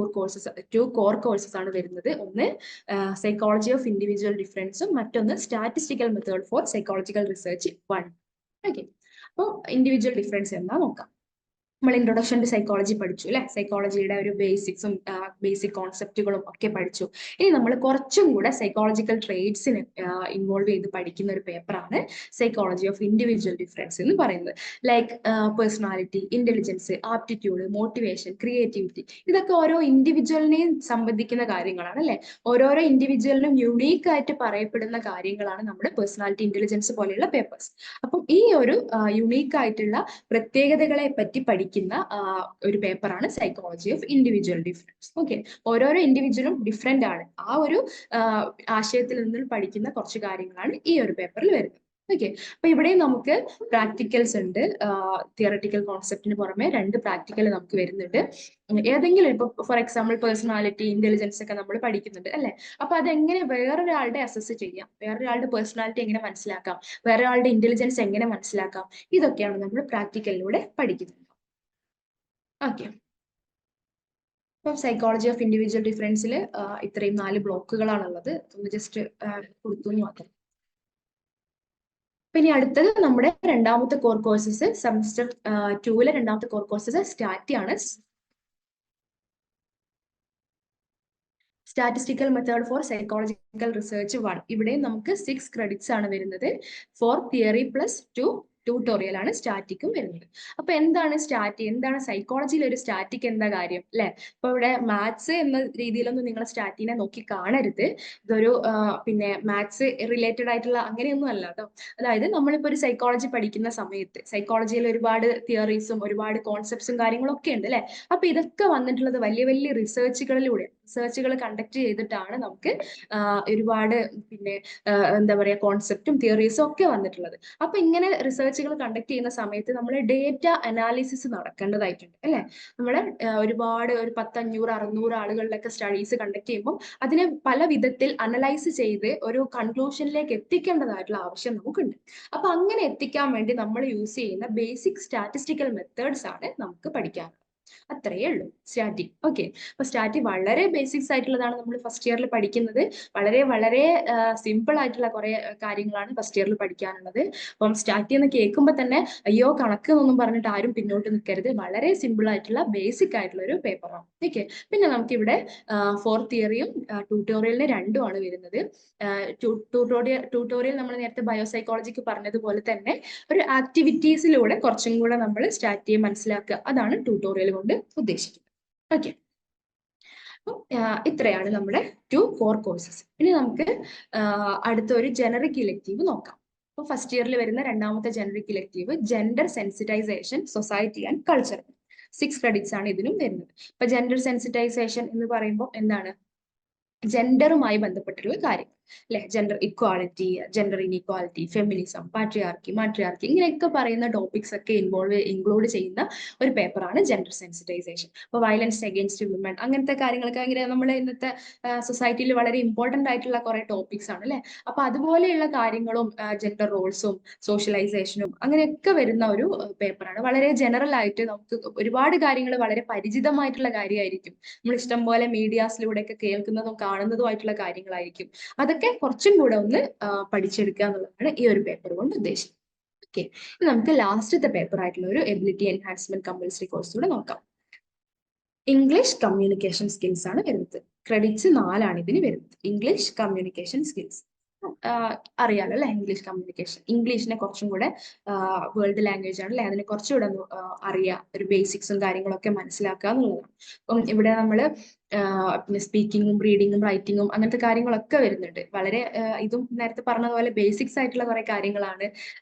കോർ കോഴ്സസ് ആണ് വരുന്നത്. ഒന്ന് സൈക്കോളജി ഓഫ് ഇൻഡിവിജ്വൽ ഡിഫറൻസും മറ്റൊന്ന് statistical method for psychological research 1. Okay, അപ്പോൾ ഇൻഡിവിജ്വൽ ഡിഫറൻസ് എന്താ നോക്കാം. നമ്മൾ ഇൻട്രൊഡക്ഷൻ ടു സൈക്കോളജി പഠിച്ചു അല്ലെ, സൈക്കോളജിയുടെ ഒരു ബേസിക്സും ബേസിക് കോൺസെപ്റ്റുകളും ഒക്കെ പഠിച്ചു. ഇനി നമ്മൾ കുറച്ചും കൂടെ സൈക്കോളജിക്കൽ ട്രേഡ്സിനെ ഇൻവോൾവ് ചെയ്ത് പഠിക്കുന്ന ഒരു പേപ്പറാണ് സൈക്കോളജി ഓഫ് ഇൻഡിവിജ്വൽ ഡിഫറൻസ് എന്ന് പറയുന്നത്. Like personality, intelligence, aptitude, motivation, creativity, ഇതൊക്കെ ഓരോ ഇൻഡിവിജ്വലിനെയും സംബന്ധിക്കുന്ന കാര്യങ്ങളാണ് അല്ലെ. ഓരോരോ ഇൻഡിവിജ്വലിനും യുണീക്ക് ആയിട്ട് പറയപ്പെടുന്ന കാര്യങ്ങളാണ് നമ്മുടെ പേഴ്സണാലിറ്റി, ഇന്റലിജൻസ് പോലെയുള്ള പേപ്പേഴ്സ്. അപ്പം ഈ ഒരു യുണീക്ക് ആയിട്ടുള്ള പ്രത്യേകതകളെ പറ്റി പഠിക്കുന്ന ഒരു പേപ്പറാണ് psychology of individual difference. Okay, ഓരോരോ ഇൻഡിവിജ്വലും ഡിഫറെന്റ് ആണ്. ആ ഒരു ആശയത്തിൽ നിന്ന് പഠിക്കുന്ന കുറച്ച് കാര്യങ്ങളാണ് ഈ ഒരു പേപ്പറിൽ വരുന്നത്. ഓക്കെ, അപ്പൊ ഇവിടെ നമുക്ക് പ്രാക്ടിക്കൽസ് ഉണ്ട്. തിയറട്ടിക്കൽ കോൺസെപ്റ്റിന് പുറമെ 2 പ്രാക്ടിക്കൽ നമുക്ക് വരുന്നുണ്ട്. ഏതെങ്കിലും ഇപ്പൊ ഫോർ എക്സാമ്പിൾ പേഴ്സണാലിറ്റി, ഇന്റലിജൻസ് ഒക്കെ നമ്മൾ പഠിക്കുന്നുണ്ട് അല്ലെ. അപ്പൊ അതെങ്ങനെ വേറൊരാളുടെ അസസ് ചെയ്യാം, വേറൊരാളുടെ പേഴ്സണാലിറ്റി എങ്ങനെ മനസ്സിലാക്കാം, വേറൊരാളുടെ ഇന്റലിജൻസ് എങ്ങനെ മനസ്സിലാക്കാം, ഇതൊക്കെയാണ് നമ്മൾ പ്രാക്ടിക്കലിലൂടെ പഠിക്കുന്നത്. ഓക്കെ, ഇപ്പം സൈക്കോളജി ഓഫ് ഇൻഡിവിജ്വൽ ഡിഫറൻസിൽ ഇത്രയും 4 ബ്ലോക്കുകളാണുള്ളത്. ഒന്ന് ജസ്റ്റ് കൊടുത്തു എന്ന് മാത്രം. പിന്നെ അടുത്തത് നമ്മുടെ രണ്ടാമത്തെ കോർ കോഴ്സസ്, സെമസ്റ്റർ 2-ലെ രണ്ടാമത്തെ കോർ കോഴ്സസ് സ്റ്റാറ്റിയാണ്. Statistical method for psychological research 1. ഇവിടെ നമുക്ക് 6 ക്രെഡിറ്റ്സ് ആണ് വരുന്നത്. 4 തിയറി പ്ലസ് 2 ട്യൂട്ടോറിയൽ ആണ് സ്റ്റാറ്റിക്കും വരുന്നത്. അപ്പൊ എന്താണ് സ്റ്റാറ്റി, എന്താണ് സൈക്കോളജിയിൽ ഒരു സ്റ്റാറ്റിക് എന്താ കാര്യം അല്ലെ. അപ്പൊ ഇവിടെ മാത്സ് എന്ന രീതിയിലൊന്നും നിങ്ങൾ സ്റ്റാറ്റിനെ നോക്കി കാണരുത്. ഇതൊരു പിന്നെ മാത്സ് റിലേറ്റഡ് ആയിട്ടുള്ള അങ്ങനെയൊന്നും അല്ല കേട്ടോ. അതായത് നമ്മളിപ്പോ ഒരു സൈക്കോളജി പഠിക്കുന്ന സമയത്ത് സൈക്കോളജിയിൽ ഒരുപാട് തിയറീസും ഒരുപാട് കോൺസെപ്റ്റ്സും കാര്യങ്ങളൊക്കെ ഉണ്ട് അല്ലെ. അപ്പൊ ഇതൊക്കെ വന്നിട്ടുള്ളത് വലിയ വലിയ റിസർച്ചുകൾ കണ്ടക്ട് ചെയ്തിട്ടാണ് നമുക്ക് ഒരുപാട് പിന്നെ എന്താ പറയാ കോൺസെപ്റ്റും തിയറീസും ഒക്കെ വന്നിട്ടുള്ളത്. അപ്പൊ ഇങ്ങനെ റിസർച്ചുകൾ കണ്ടക്ട് ചെയ്യുന്ന സമയത്ത് നമ്മൾ ഡേറ്റ അനാലിസിസ് നടക്കേണ്ടതായിട്ടുണ്ട് അല്ലെ. നമ്മള് ഒരുപാട് ഒരു 500-600 ആളുകളിലൊക്കെ സ്റ്റഡീസ് കണ്ടക്ട് ചെയ്യുമ്പോൾ അതിനെ പല വിധത്തിൽ അനലൈസ് ചെയ്ത് ഒരു കൺക്ലൂഷനിലേക്ക് എത്തിക്കേണ്ടതായിട്ടുള്ള ആവശ്യം നമുക്കുണ്ട്. അപ്പൊ അങ്ങനെ എത്തിക്കാൻ വേണ്ടി നമ്മൾ യൂസ് ചെയ്യുന്ന ബേസിക് സ്റ്റാറ്റിസ്റ്റിക്കൽ മെത്തേഡ്സ് ആണ് നമുക്ക് പഠിക്കാൻ. അത്രയേ ഉള്ളൂ സ്റ്റാറ്റി. ഓക്കെ, അപ്പൊ സ്റ്റാറ്റി വളരെ ബേസിക്സ് ആയിട്ടുള്ളതാണ് നമ്മൾ ഫസ്റ്റ് ഇയറിൽ പഠിക്കുന്നത്. വളരെ വളരെ സിമ്പിൾ ആയിട്ടുള്ള കുറെ കാര്യങ്ങളാണ് ഫസ്റ്റ് ഇയറിൽ പഠിക്കാനുള്ളത്. അപ്പം സ്റ്റാറ്റി എന്ന് കേൾക്കുമ്പോൾ തന്നെ അയ്യോ കണക്ക് എന്നൊന്നും പറഞ്ഞിട്ട് ആരും പിന്നോട്ട് നിൽക്കരുത്. വളരെ സിമ്പിൾ ആയിട്ടുള്ള ബേസിക് ആയിട്ടുള്ള ഒരു പേപ്പറാണ്. ഓക്കെ, പിന്നെ നമുക്കിവിടെ 4 തിയറിയും ട്യൂട്ടോറിയലിന് 2 ആണ് വരുന്നത്. ട്യൂട്ടോറിയൽ നമ്മൾ നേരത്തെ ബയോസൈക്കോളജിക്ക് പറഞ്ഞതുപോലെ തന്നെ ഒരു ആക്ടിവിറ്റീസിലൂടെ കുറച്ചും കൂടെ നമ്മൾ സ്റ്റാറ്റിയെ മനസ്സിലാക്കുക, അതാണ് ട്യൂട്ടോറിയൽ കൊണ്ട് ഉദ്ദേശിക്കുന്നത്. ഓക്കെ, ഇത്രയാണ് നമ്മുടെ 2 കോർ കോഴ്സസ്. ഇനി നമുക്ക് അടുത്ത ഒരു ജനറിക് ഇലക്റ്റീവ് നോക്കാം. അപ്പൊ ഫസ്റ്റ് ഇയറിൽ വരുന്ന രണ്ടാമത്തെ generic elective gender sensitisation, society and culture. 6 credits ആണ് ഇതിനും വരുന്നത്. അപ്പൊ ജെൻഡർ സെൻസിറ്റൈസേഷൻ എന്ന് പറയുമ്പോൾ എന്താണ്, ജെൻഡറുമായി ബന്ധപ്പെട്ടിട്ടുള്ള കാര്യങ്ങൾ അല്ലെ. Gender equality, gender inequality, feminism, patriarchy, matriarchy, ഇങ്ങനെയൊക്കെ പറയുന്ന ടോപ്പിക്സ് ഒക്കെ ഇൻക്ലൂഡ് ചെയ്യുന്ന ഒരു പേപ്പറാണ് ജെൻഡർ സെൻസിറ്റൈസേഷൻ. അപ്പോൾ വയലൻസ് അഗെയിൻസ്റ്റ് വിമൻ, അങ്ങനത്തെ കാര്യങ്ങളൊക്കെ ഭയങ്കര നമ്മുടെ ഇന്നത്തെ സൊസൈറ്റിയിൽ വളരെ ഇമ്പോർട്ടന്റ് ആയിട്ടുള്ള കുറെ ടോപ്പിക്സ് ആണ് അല്ലെ. അപ്പൊ അതുപോലെയുള്ള കാര്യങ്ങളും ജെൻഡർ റോൾസും സോഷ്യലൈസേഷനും അങ്ങനെയൊക്കെ വരുന്ന ഒരു പേപ്പറാണ്. വളരെ ജനറൽ ആയിട്ട് നമുക്ക് ഒരുപാട് കാര്യങ്ങൾ വളരെ പരിചിതമായിട്ടുള്ള കാര്യമായിരിക്കും. നമ്മൾ ഇഷ്ടം പോലെ മീഡിയാസിലൂടെ ഒക്കെ കേൾക്കുന്നതും കാണുന്നതുമായിട്ടുള്ള കാര്യങ്ങളായിരിക്കും. അതൊക്കെ കുറച്ചും കൂടെ ഒന്ന് പഠിച്ചെടുക്കുക എന്നുള്ളതാണ് ഈ ഒരു പേപ്പർ കൊണ്ട് ഉദ്ദേശിക്കുന്നത്. ഓക്കെ, നമുക്ക് ലാസ്റ്റത്തെ പേപ്പർ ആയിട്ടുള്ള ഒരു എബിലിറ്റി എൻഹാൻസ്മെന്റ് കമ്പൽസറി കോഴ്സ് കൂടെ നോക്കാം. ഇംഗ്ലീഷ് കമ്മ്യൂണിക്കേഷൻ സ്കിൽസ് ആണ് വരുന്നത്. ക്രെഡിറ്റ്സ് 4 ആണ് ഇതിന് വരുന്നത്. ഇംഗ്ലീഷ് കമ്മ്യൂണിക്കേഷൻ സ്കിൽസ് അറിയാലോ അല്ലെ. ഇംഗ്ലീഷ് കമ്മ്യൂണിക്കേഷൻ, ഇംഗ്ലീഷിനെ കുറച്ചും കൂടെ വേൾഡ് ലാംഗ്വേജ് ആണ് അല്ലെ, അതിനെ കുറച്ചുകൂടെ അറിയാം, ഒരു ബേസിക്സും കാര്യങ്ങളൊക്കെ മനസ്സിലാക്കുക എന്നുള്ളതാണ്. അപ്പം ഇവിടെ നമ്മള് പിന്നെ സ്പീക്കിങ്ങും റീഡിങ്ങും റൈറ്റിങ്ങും അങ്ങനത്തെ കാര്യങ്ങളൊക്കെ വരുന്നുണ്ട്. വളരെ ഇതും നേരത്തെ പറഞ്ഞതുപോലെ ബേസിക്സ് ആയിട്ടുള്ള കുറെ കാര്യങ്ങളാണ്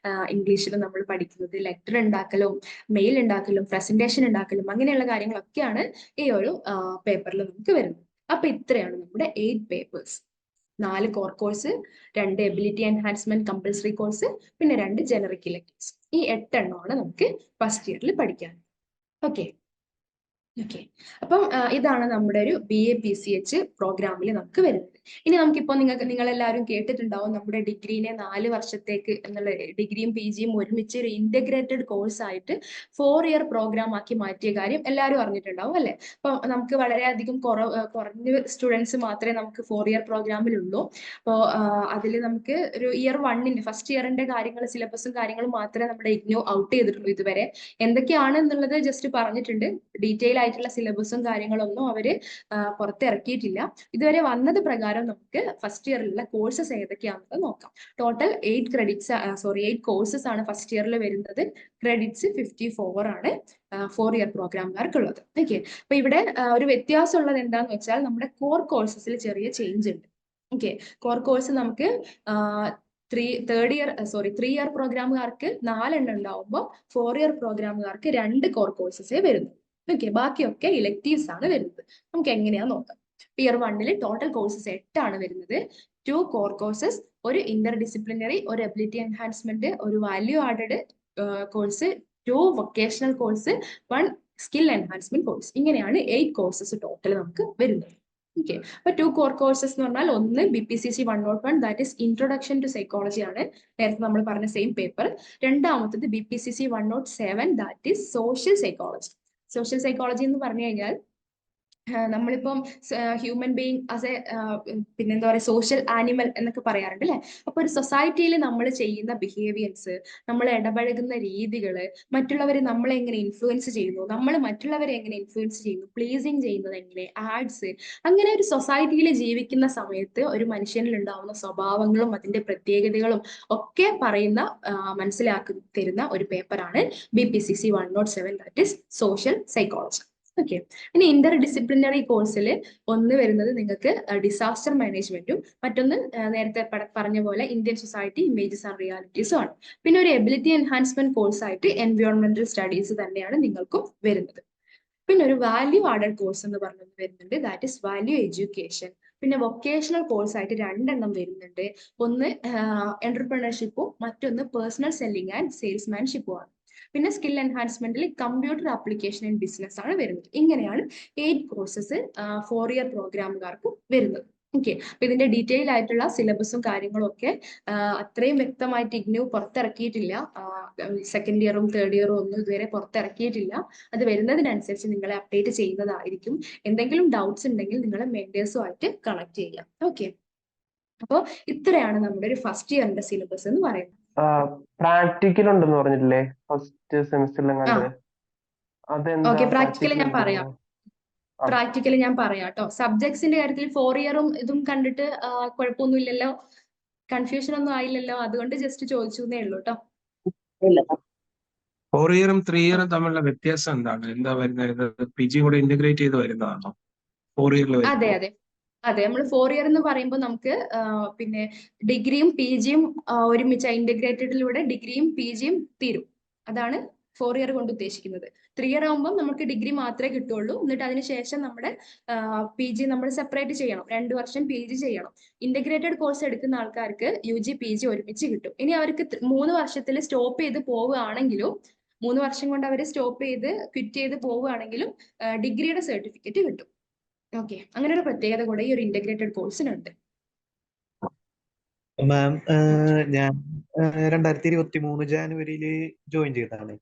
ഇംഗ്ലീഷിൽ നമ്മൾ പഠിക്കുന്നത്. ലെറ്റർ ഉണ്ടാക്കലും മെയിൽ ഉണ്ടാക്കലും പ്രസന്റേഷൻ ഉണ്ടാക്കലും അങ്ങനെയുള്ള കാര്യങ്ങളൊക്കെയാണ് ഈ ഒരു പേപ്പറിൽ നമുക്ക് വരുന്നത്. അപ്പൊ ഇത്രയാണ് നമ്മുടെ 8 papers. 4 core course, 2 ability enhancement compulsory course, പിന്നെ 2 ജനറിക് ഇലക്ടീവ്സ്. ഈ 8 എണ്ണമാണ് നമുക്ക് ഫസ്റ്റ് ഇയറിൽ പഠിക്കാൻ. Okay, okay. അപ്പം ഇതാണ് നമ്മുടെ ഒരു BA-PCH പ്രോഗ്രാമിൽ നമുക്ക് വരുന്നത്. ഇനി നമുക്കിപ്പോൾ നിങ്ങളെല്ലാവരും കേട്ടിട്ടുണ്ടാവും നമ്മുടെ ഡിഗ്രീനെ 4 വർഷത്തേക്ക് എന്നുള്ള ഡിഗ്രിയും PGയും ഒരുമിച്ച് ഒരു ഇന്റഗ്രേറ്റഡ് കോഴ്സ് ആയിട്ട് 4 ഇയർ പ്രോഗ്രാം ആക്കി മാറ്റിയ കാര്യം എല്ലാവരും അറിഞ്ഞിട്ടുണ്ടാവും അല്ലെ? അപ്പൊ നമുക്ക് വളരെയധികം കുറഞ്ഞ സ്റ്റുഡൻസ് മാത്രമേ നമുക്ക് 4 ഇയർ പ്രോഗ്രാമിലുള്ളൂ. അപ്പോൾ അതിൽ നമുക്ക് ഒരു ഇയർ 1 ഫസ്റ്റ് ഇയറിന്റെ കാര്യങ്ങൾ സിലബസും കാര്യങ്ങളും മാത്രമേ നമ്മുടെ ഇഗ്നോ ഔട്ട് ചെയ്തിട്ടുള്ളൂ ഇതുവരെ. എന്തൊക്കെയാണ് എന്നുള്ളത് ജസ്റ്റ് പറഞ്ഞിട്ടുണ്ട്. ഡീറ്റെയിൽ ആയിട്ടുള്ള സിലബസും കാര്യങ്ങളൊന്നും അവര് പുറത്തിറക്കിയിട്ടില്ല. ഇതുവരെ വന്നത് പ്രകാരം നമുക്ക് ഫസ്റ്റ് ഇയറിലുള്ള കോഴ്സസ് ഏതൊക്കെയാണെന്ന് നോക്കാം. ടോട്ടൽ 8 കോഴ്സസ് ആണ് ഫസ്റ്റ് ഇയറിൽ വരുന്നത്. ക്രെഡിറ്റ്സ് 54 ആണ് 4 ഇയർ പ്രോഗ്രാമുകാർക്കുള്ളത്. ഓക്കെ. അപ്പൊ ഇവിടെ ഒരു വ്യത്യാസം ഉള്ളത് എന്താന്ന് വെച്ചാൽ നമ്മുടെ കോർ കോഴ്സസിൽ ചെറിയ ചേഞ്ച് ഉണ്ട്. ഓക്കെ. കോർ കോഴ്സ് നമുക്ക് 3 ഇയർ പ്രോഗ്രാമുകാർക്ക് 4 ഉണ്ടാവുമ്പോൾ 4 ഇയർ പ്രോഗ്രാമുകാർക്ക് 2 കോർ കോഴ്സസേ വരുന്നു. ഓക്കെ. ബാക്കിയൊക്കെ ഇലക്ടീവ്സ് ആണ് വരുന്നത്. നമുക്ക് എങ്ങനെയാ നോക്കാം. ഇയർ 1 ടോട്ടൽ കോഴ്സസ് 8 ആണ് വരുന്നത്. 2 കോർ കോഴ്സസ്, ഒരു ഇന്റർ ഡിസിപ്ലിനറി, ഒരു എബിലിറ്റി എൻഹാൻസ്മെന്റ്, ഒരു value added course, 2 vocational course, 1 skill enhancement course. ഇങ്ങനെയാണ് 8 കോഴ്സസ് ടോട്ടൽ നമുക്ക് വരുന്നത്. ഓക്കെ. അപ്പൊ 2 കോർ കോഴ്സസ് എന്ന് പറഞ്ഞാൽ ഒന്ന് BPCC 101 that is introduction to psychology ആണ്, നേരത്തെ നമ്മൾ പറഞ്ഞ സെയിം പേപ്പർ. രണ്ടാമത്തത് BPCC 107 that is social psychology. Social psychology എന്ന് പറഞ്ഞു കഴിഞ്ഞാൽ നമ്മളിപ്പം ഹ്യൂമൻ ബീയിങ് ആസ് എ പിന്നെന്താ പറയുക സോഷ്യൽ ആനിമൽ എന്നൊക്കെ പറയാറുണ്ട് അല്ലെ? അപ്പൊ ഒരു സൊസൈറ്റിയിൽ നമ്മൾ ചെയ്യുന്ന ബിഹേവിയർസ്, നമ്മൾ ഇടപഴകുന്ന രീതികള്, മറ്റുള്ളവരെ നമ്മളെ എങ്ങനെ ഇൻഫ്ലുവൻസ് ചെയ്യുന്നു, നമ്മൾ മറ്റുള്ളവരെ എങ്ങനെ ഇൻഫ്ലുവൻസ് ചെയ്യുന്നു, പ്ലീസിങ് ചെയ്യുന്നത് എങ്ങനെ, ആഡ്സ്, അങ്ങനെ ഒരു സൊസൈറ്റിയിൽ ജീവിക്കുന്ന സമയത്ത് ഒരു മനുഷ്യനിൽ ഉണ്ടാവുന്ന സ്വഭാവങ്ങളും അതിന്റെ പ്രത്യേകതകളും ഒക്കെ പറയുന്ന മനസ്സിലാക്കി തരുന്ന ഒരു പേപ്പറാണ് BPCC 107 that is social psychology. Okay. ഇനി ഇന്റർ ഡിസിപ്ലിനറി കോഴ്സിൽ ഒന്ന് വരുന്നത് നിങ്ങൾക്ക് ഡിസാസ്റ്റർ മാനേജ്മെന്റും മറ്റൊന്ന് നേരത്തെ പറഞ്ഞ പോലെ ഇന്ത്യൻ സൊസൈറ്റി ഇമേജസ് ആൻഡ് റിയാലിറ്റീസും ആണ്. പിന്നെ ഒരു എബിലിറ്റി എൻഹാൻസ്മെന്റ് കോഴ്സ് ആയിട്ട് എൻവയോൺമെന്റൽ സ്റ്റഡീസ് തന്നെയാണ് നിങ്ങൾക്കും വരുന്നത്. പിന്നെ ഒരു വാല്യൂ ആഡഡ് കോഴ്സ് എന്ന് പറഞ്ഞത് വരുന്നുണ്ട് ദാറ്റ് ഇസ് വാല്യൂ എഡ്യൂക്കേഷൻ. പിന്നെ വൊക്കേഷണൽ കോഴ്സ് ആയിട്ട് 2 വരുന്നുണ്ട്. ഒന്ന് എന്റർപ്രണർഷിപ്പും മറ്റൊന്ന് പേഴ്സണൽ സെല്ലിംഗ് ആൻഡ് സെയിൽസ്മാൻഷിപ്പും ആണ്. പിന്നെ സ്കിൽ എൻഹാൻസ്മെന്റിൽ കമ്പ്യൂട്ടർ ആപ്ലിക്കേഷൻ ആൻഡ് ബിസിനസ് ആണ് വരുന്നത്. ഇങ്ങനെയാണ് 8 കോഴ്സസ് 4 ഇയർ പ്രോഗ്രാമുകാർക്ക് വരുന്നത്. ഓക്കെ. അപ്പൊ ഇതിന്റെ ഡീറ്റെയിൽ ആയിട്ടുള്ള സിലബസും കാര്യങ്ങളും ഒക്കെ അത്രയും വ്യക്തമായിട്ട് ഇഗ്നു പുറത്തിറക്കിയിട്ടില്ല. സെക്കൻഡ് ഇയറും തേർഡ് ഇയറും ഒന്നും ഇതുവരെ പുറത്തിറക്കിയിട്ടില്ല. അത് വരുന്നതിനനുസരിച്ച് നിങ്ങളെ അപ്ഡേറ്റ് ചെയ്യുന്നതായിരിക്കും. എന്തെങ്കിലും ഡൗട്ട്സ് ഉണ്ടെങ്കിൽ നിങ്ങൾ മെന്റേഴ്സുമായിട്ട് കണക്ട് ചെയ്യാം. ഓക്കെ. അപ്പോൾ ഇത്രയാണ് നമ്മുടെ ഒരു ഫസ്റ്റ് ഇയറിന്റെ സിലബസ് എന്ന് പറയുന്നത്. പ്രാക്ടിക്കൽ ഉണ്ടെന്ന് പറഞ്ഞിട്ടില്ലേ ഫസ്റ്റ് സെമിസ്റ്ററിലും കണ്ട്? അതെന്താ ഓക്കെ. പ്രാക്ടിക്കൽ പ്രാക്ടിക്കൽ ഞാൻ പറയാം കേട്ടോ. സബ്ജക്ട്സിന്റെ കാര്യത്തിൽ 4 ഇയറും ഇതും കണ്ടിട്ട് കുഴപ്പമൊന്നുമില്ലല്ലോ, കൺഫ്യൂഷൻ ഒന്നും ആയില്ലല്ലോ, അതുകൊണ്ട് ജസ്റ്റ് ചോദിച്ചു എന്നേ ഉള്ളൂ കേട്ടോ. 4 ഇയറും 3 ഇയറും തമ്മിലുള്ള വ്യത്യാസം എന്താണ്? എന്താ വരുന്നത്? PG കൂടെ ഇന്റഗ്രേറ്റ് ചെയ്ത് വരുന്നതാണോ 4 ഇയറിൽ അതെ വരുന്നത്? അതെ അതെ. നമ്മൾ 4 ഇയർ എന്ന് പറയുമ്പോൾ നമുക്ക് പിന്നെ ഡിഗ്രിയും PGയും ഒരുമിച്ച് ഇന്റഗ്രേറ്റഡിലൂടെ ഡിഗ്രിയും PGയും തീരും. അതാണ് 4 ഇയർ കൊണ്ട് ഉദ്ദേശിക്കുന്നത്. 3 ഇയർ ആകുമ്പോൾ നമുക്ക് ഡിഗ്രി മാത്രമേ കിട്ടുള്ളൂ. എന്നിട്ട് അതിനുശേഷം നമ്മുടെ PG നമ്മൾ സെപ്പറേറ്റ് ചെയ്യണം. 2 വർഷം PG ചെയ്യണം. ഇന്റഗ്രേറ്റഡ് കോഴ്സ് എടുക്കുന്ന ആൾക്കാർക്ക് UG PG ഒരുമിച്ച് കിട്ടും. ഇനി അവർക്ക് 3 വർഷത്തിൽ സ്റ്റോപ്പ് ചെയ്ത് പോവുകയാണെങ്കിലും 3 വർഷം കൊണ്ട് അവർ സ്റ്റോപ്പ് ചെയ്ത് ക്വിറ്റ് ചെയ്ത് പോവുകയാണെങ്കിലും ഡിഗ്രിയുടെ സർട്ടിഫിക്കറ്റ് കിട്ടും. ഓക്കെ. അങ്ങനെ ഒരു പ്രത്യേകത കൂടെ ഈ ഒരു ഇന്റഗ്രേറ്റഡ് കോഴ്സിനുണ്ട്. മാം, ഞാൻ 2023 ജാനുവരിയിൽ ജോയിൻ ചെയ്തതാണ്.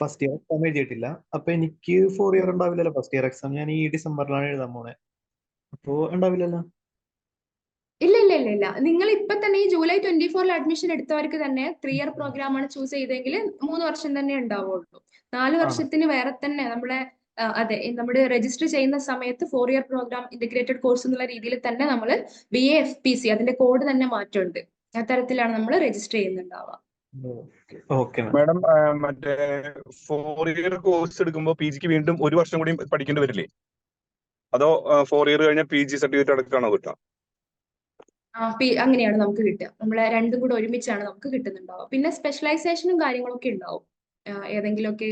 ഫസ്റ്റ് ഇയർ എക്സാം എഴുതിയിട്ടില്ല. അപ്പൊ എനിക്ക് 4 ഇയർ ഉണ്ടാവില്ലല്ലോ ഫസ്റ്റ് ഇയർ എക്സാം. ഞാൻ ഈ ഡിസംബറിലാണ് എഴുതാൻ പോണേ. അപ്പോ ഉണ്ടാവില്ലല്ലോ? ഇല്ല ഇല്ല ഇല്ല ഇല്ല. നിങ്ങൾ ഇപ്പൊ തന്നെ ഈ ജൂലൈ 24 അഡ്മിഷൻ എടുത്തവർക്ക് തന്നെ 3 ഇയർ പ്രോഗ്രാം ആണ് ചൂസ് ചെയ്തെങ്കിൽ 3 വർഷം തന്നെ ഉണ്ടാവുള്ളൂ. 4 വർഷത്തിന് വേറെ തന്നെ നമ്മുടെ അതെ, നമ്മുടെ രജിസ്റ്റർ ചെയ്യുന്ന സമയത്ത് 4 ഇയർ പ്രോഗ്രാം ഇന്റഗ്രേറ്റഡ് കോഴ്സ് എന്നുള്ള രീതിയിൽ തന്നെ നമ്മൾ BA-FPC അതിന്റെ കോഡ് തന്നെ മാറ്റമുണ്ട്. അത്തരത്തിലാണ് നമ്മൾ രജിസ്റ്റർ ചെയ്യുന്നുണ്ടാവുക. മാഡം, മറ്റേ 4 ഇയർ കോഴ്സ് എടുക്കുമ്പോൾ PGക്ക് വീണ്ടും 1 വർഷം കൂടി പഠിക്കേണ്ടി വരില്ലേ? അതോ 4 ഇയർ കഴിഞ്ഞാൽ PG സർട്ടിഫിക്കറ്റ് അടക്കമാണോ കിട്ടുക? അങ്ങനെയാണ് നമുക്ക് കിട്ടുക. നമ്മളെ രണ്ടും കൂടെ ഒരുമിച്ചാണ് നമുക്ക് കിട്ടുന്നുണ്ടാവുക. പിന്നെ സ്പെഷ്യലൈസേഷനും കാര്യങ്ങളൊക്കെ ഉണ്ടാവും. ഏതെങ്കിലുമൊക്കെ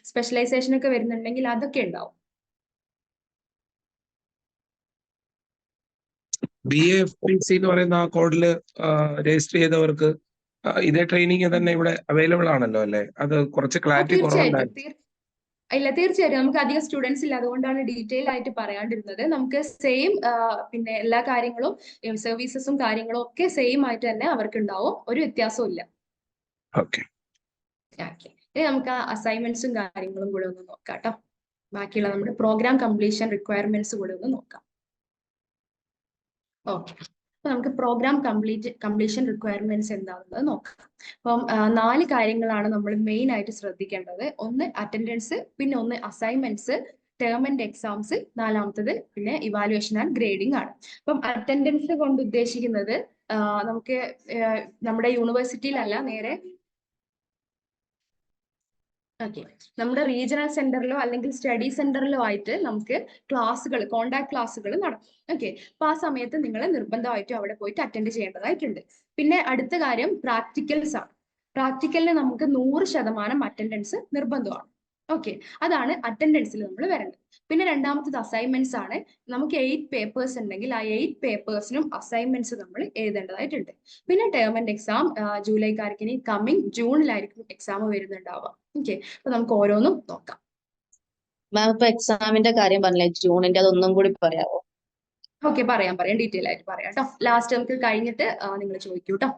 സ്പെഷ്യലൈസേഷൻ ഒക്കെ വരുന്നുണ്ടെങ്കിൽ അതൊക്കെ ഉണ്ടാവും. BA-FPC എന്ന് പറയുന്ന ആ കോഡിൽ രജിസ്റ്റർ ചെയ്തവർക്ക് ഇതേ ട്രെയിനിങ് തന്നെ ഇവിടെ അവൈലബിൾ ആണല്ലോ അല്ലേ? അത് കുറച്ച് ക്ലാരിറ്റി കുറവുണ്ടായിരുന്നു. ഇല്ല, തീർച്ചയായിട്ടും നമുക്ക് അധികം സ്റ്റുഡൻസ് ഇല്ല, അതുകൊണ്ടാണ് ഡീറ്റെയിൽ ആയിട്ട് പറയാണ്ടിരുന്നത്. നമുക്ക് സെയിം പിന്നെ എല്ലാ കാര്യങ്ങളും സർവീസസും കാര്യങ്ങളും ഒക്കെ സെയിം ആയിട്ട് തന്നെ അവർക്ക് ഉണ്ടാവും, ഒരു വ്യത്യാസവും ഇല്ല. ഓക്കെ. ഓക്കെ, ഇനി നമുക്ക് അസൈൻമെന്റ്സും കാര്യങ്ങളും കൂടെ ഒന്ന് നോക്കാം കേട്ടോ. ബാക്കിയുള്ള നമ്മുടെ പ്രോഗ്രാം കംപ്ലീഷൻ റിക്വയർമെന്റ്സ് കൂടെ ഒന്ന് നോക്കാം. ഓക്കെ, അപ്പൊ നമുക്ക് പ്രോഗ്രാം കംപ്ലീഷൻ റിക്വയർമെന്റ്സ് എന്താണെന്നുള്ളത് നോക്കാം. അപ്പം 4 കാര്യങ്ങളാണ് നമ്മൾ മെയിൻ ആയിട്ട് ശ്രദ്ധിക്കേണ്ടത്. ഒന്ന് അറ്റൻഡൻസ്, പിന്നെ ഒന്ന് അസൈൻമെന്റ്സ്, ടേം ആൻഡ് എക്സാംസ്, നാലാമത്തത് പിന്നെ ഇവാലുവേഷൻ ആൻഡ് ഗ്രേഡിംഗ് ആണ്. അപ്പം അറ്റൻഡൻസ് കൊണ്ട് ഉദ്ദേശിക്കുന്നത് നമുക്ക് നമ്മുടെ യൂണിവേഴ്സിറ്റിയിലല്ല, നേരെ ഓക്കെ നമ്മുടെ റീജിയണൽ സെന്ററിലോ അല്ലെങ്കിൽ സ്റ്റഡി സെന്ററിലോ ആയിട്ട് നമുക്ക് ക്ലാസ്സുകൾ, കോണ്ടാക്ട് ക്ലാസ്സുകൾ നടക്കും. ഓക്കെ, അപ്പൊ ആ സമയത്ത് നിങ്ങൾ നിർബന്ധമായിട്ടും അവിടെ പോയിട്ട് അറ്റൻഡ് ചെയ്യേണ്ടതായിട്ടുണ്ട്. പിന്നെ അടുത്ത കാര്യം പ്രാക്ടിക്കൽസ് ആണ്. പ്രാക്ടിക്കലിന് നമുക്ക് 100% അറ്റൻഡൻസ് നിർബന്ധമാണ്. ഓക്കെ, അതാണ് അറ്റൻഡൻസിൽ നമ്മൾ വരേണ്ടത്. പിന്നെ രണ്ടാമത്തത് അസൈൻമെന്റ്സ് ആണ്. നമുക്ക് 8 പേപ്പേഴ്സ് ഉണ്ടെങ്കിൽ ആ 8 പേപ്പേഴ്സിനും അസൈൻമെന്റ്സ് നമ്മൾ എഴുതേണ്ടതായിട്ടുണ്ട്. പിന്നെ ടേം ആൻഡ് എക്സാം ജൂലൈക്കാർക്ക് ഇനി കമ്മിങ് ജൂണിലായിരിക്കും എക്സാം വരുന്നുണ്ടാവുക. ഓക്കെ, അപ്പൊ നമുക്ക് ഓരോന്നും നോക്കാം. മാം ഇപ്പൊ എക്സാമിന്റെ കാര്യം പറഞ്ഞില്ലേ, ജൂണിന്റെ, അതൊന്നും കൂടി പറയാമോ? ഓക്കെ, പറയാം ഡീറ്റെയിൽ ആയിട്ട് പറയാം കേട്ടോ. ലാസ്റ്റ് നമുക്ക് കഴിഞ്ഞിട്ട് നിങ്ങൾ ചോദിക്കൂ കേട്ടോ.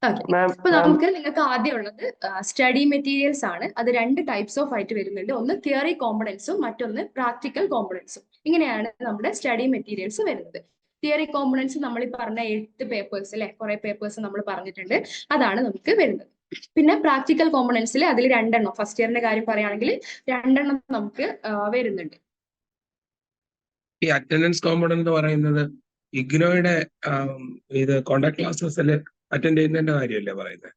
ഓക്കെ, മാം അപ്പൊ നിങ്ങൾക്ക് ആദ്യം ഉള്ളത് സ്റ്റഡി മെറ്റീരിയൽസ് ആണ്. അത് 2 ടൈപ്സ് ഓഫ് ആയിട്ട് വരുന്നുണ്ട്. ഒന്ന് തിയറി കോമ്പണൻസും മറ്റൊന്ന് പ്രാക്ടിക്കൽ കോമ്പണൻസും. ഇങ്ങനെയാണ് നമ്മുടെ സ്റ്റഡി മെറ്റീരിയൽസ് വരുന്നത്. തിയറി കോമ്പണൻസ് നമ്മൾ ഈ പറഞ്ഞ 8 പേപ്പേഴ്സ് അല്ലെ, കുറെ പേപ്പേഴ്സ് നമ്മൾ പറഞ്ഞിട്ടുണ്ട്, അതാണ് നമുക്ക് വരുന്നത്. പിന്നെ പ്രാക്ടിക്കൽ കോമ്പണൻസിൽ അതിൽ 2 എണ്ണം, ഫസ്റ്റ് ഇയറിന്റെ കാര്യം പറയുകയാണെങ്കിൽ 2 എണ്ണം നമുക്ക് വരുന്നുണ്ട്. ഈ അറ്റൻഡൻസ് കോമ്പണന്റ് എന്ന് പറയുന്നത് ഇഗ്നോയുടെ ഇത് കോണ്ടാക്ട് ക്ലാസ്സസിൽ അറ്റൻഡ് ചെയ്യുന്നതിന്റെ കാര്യമല്ലേ പറയുന്നത്?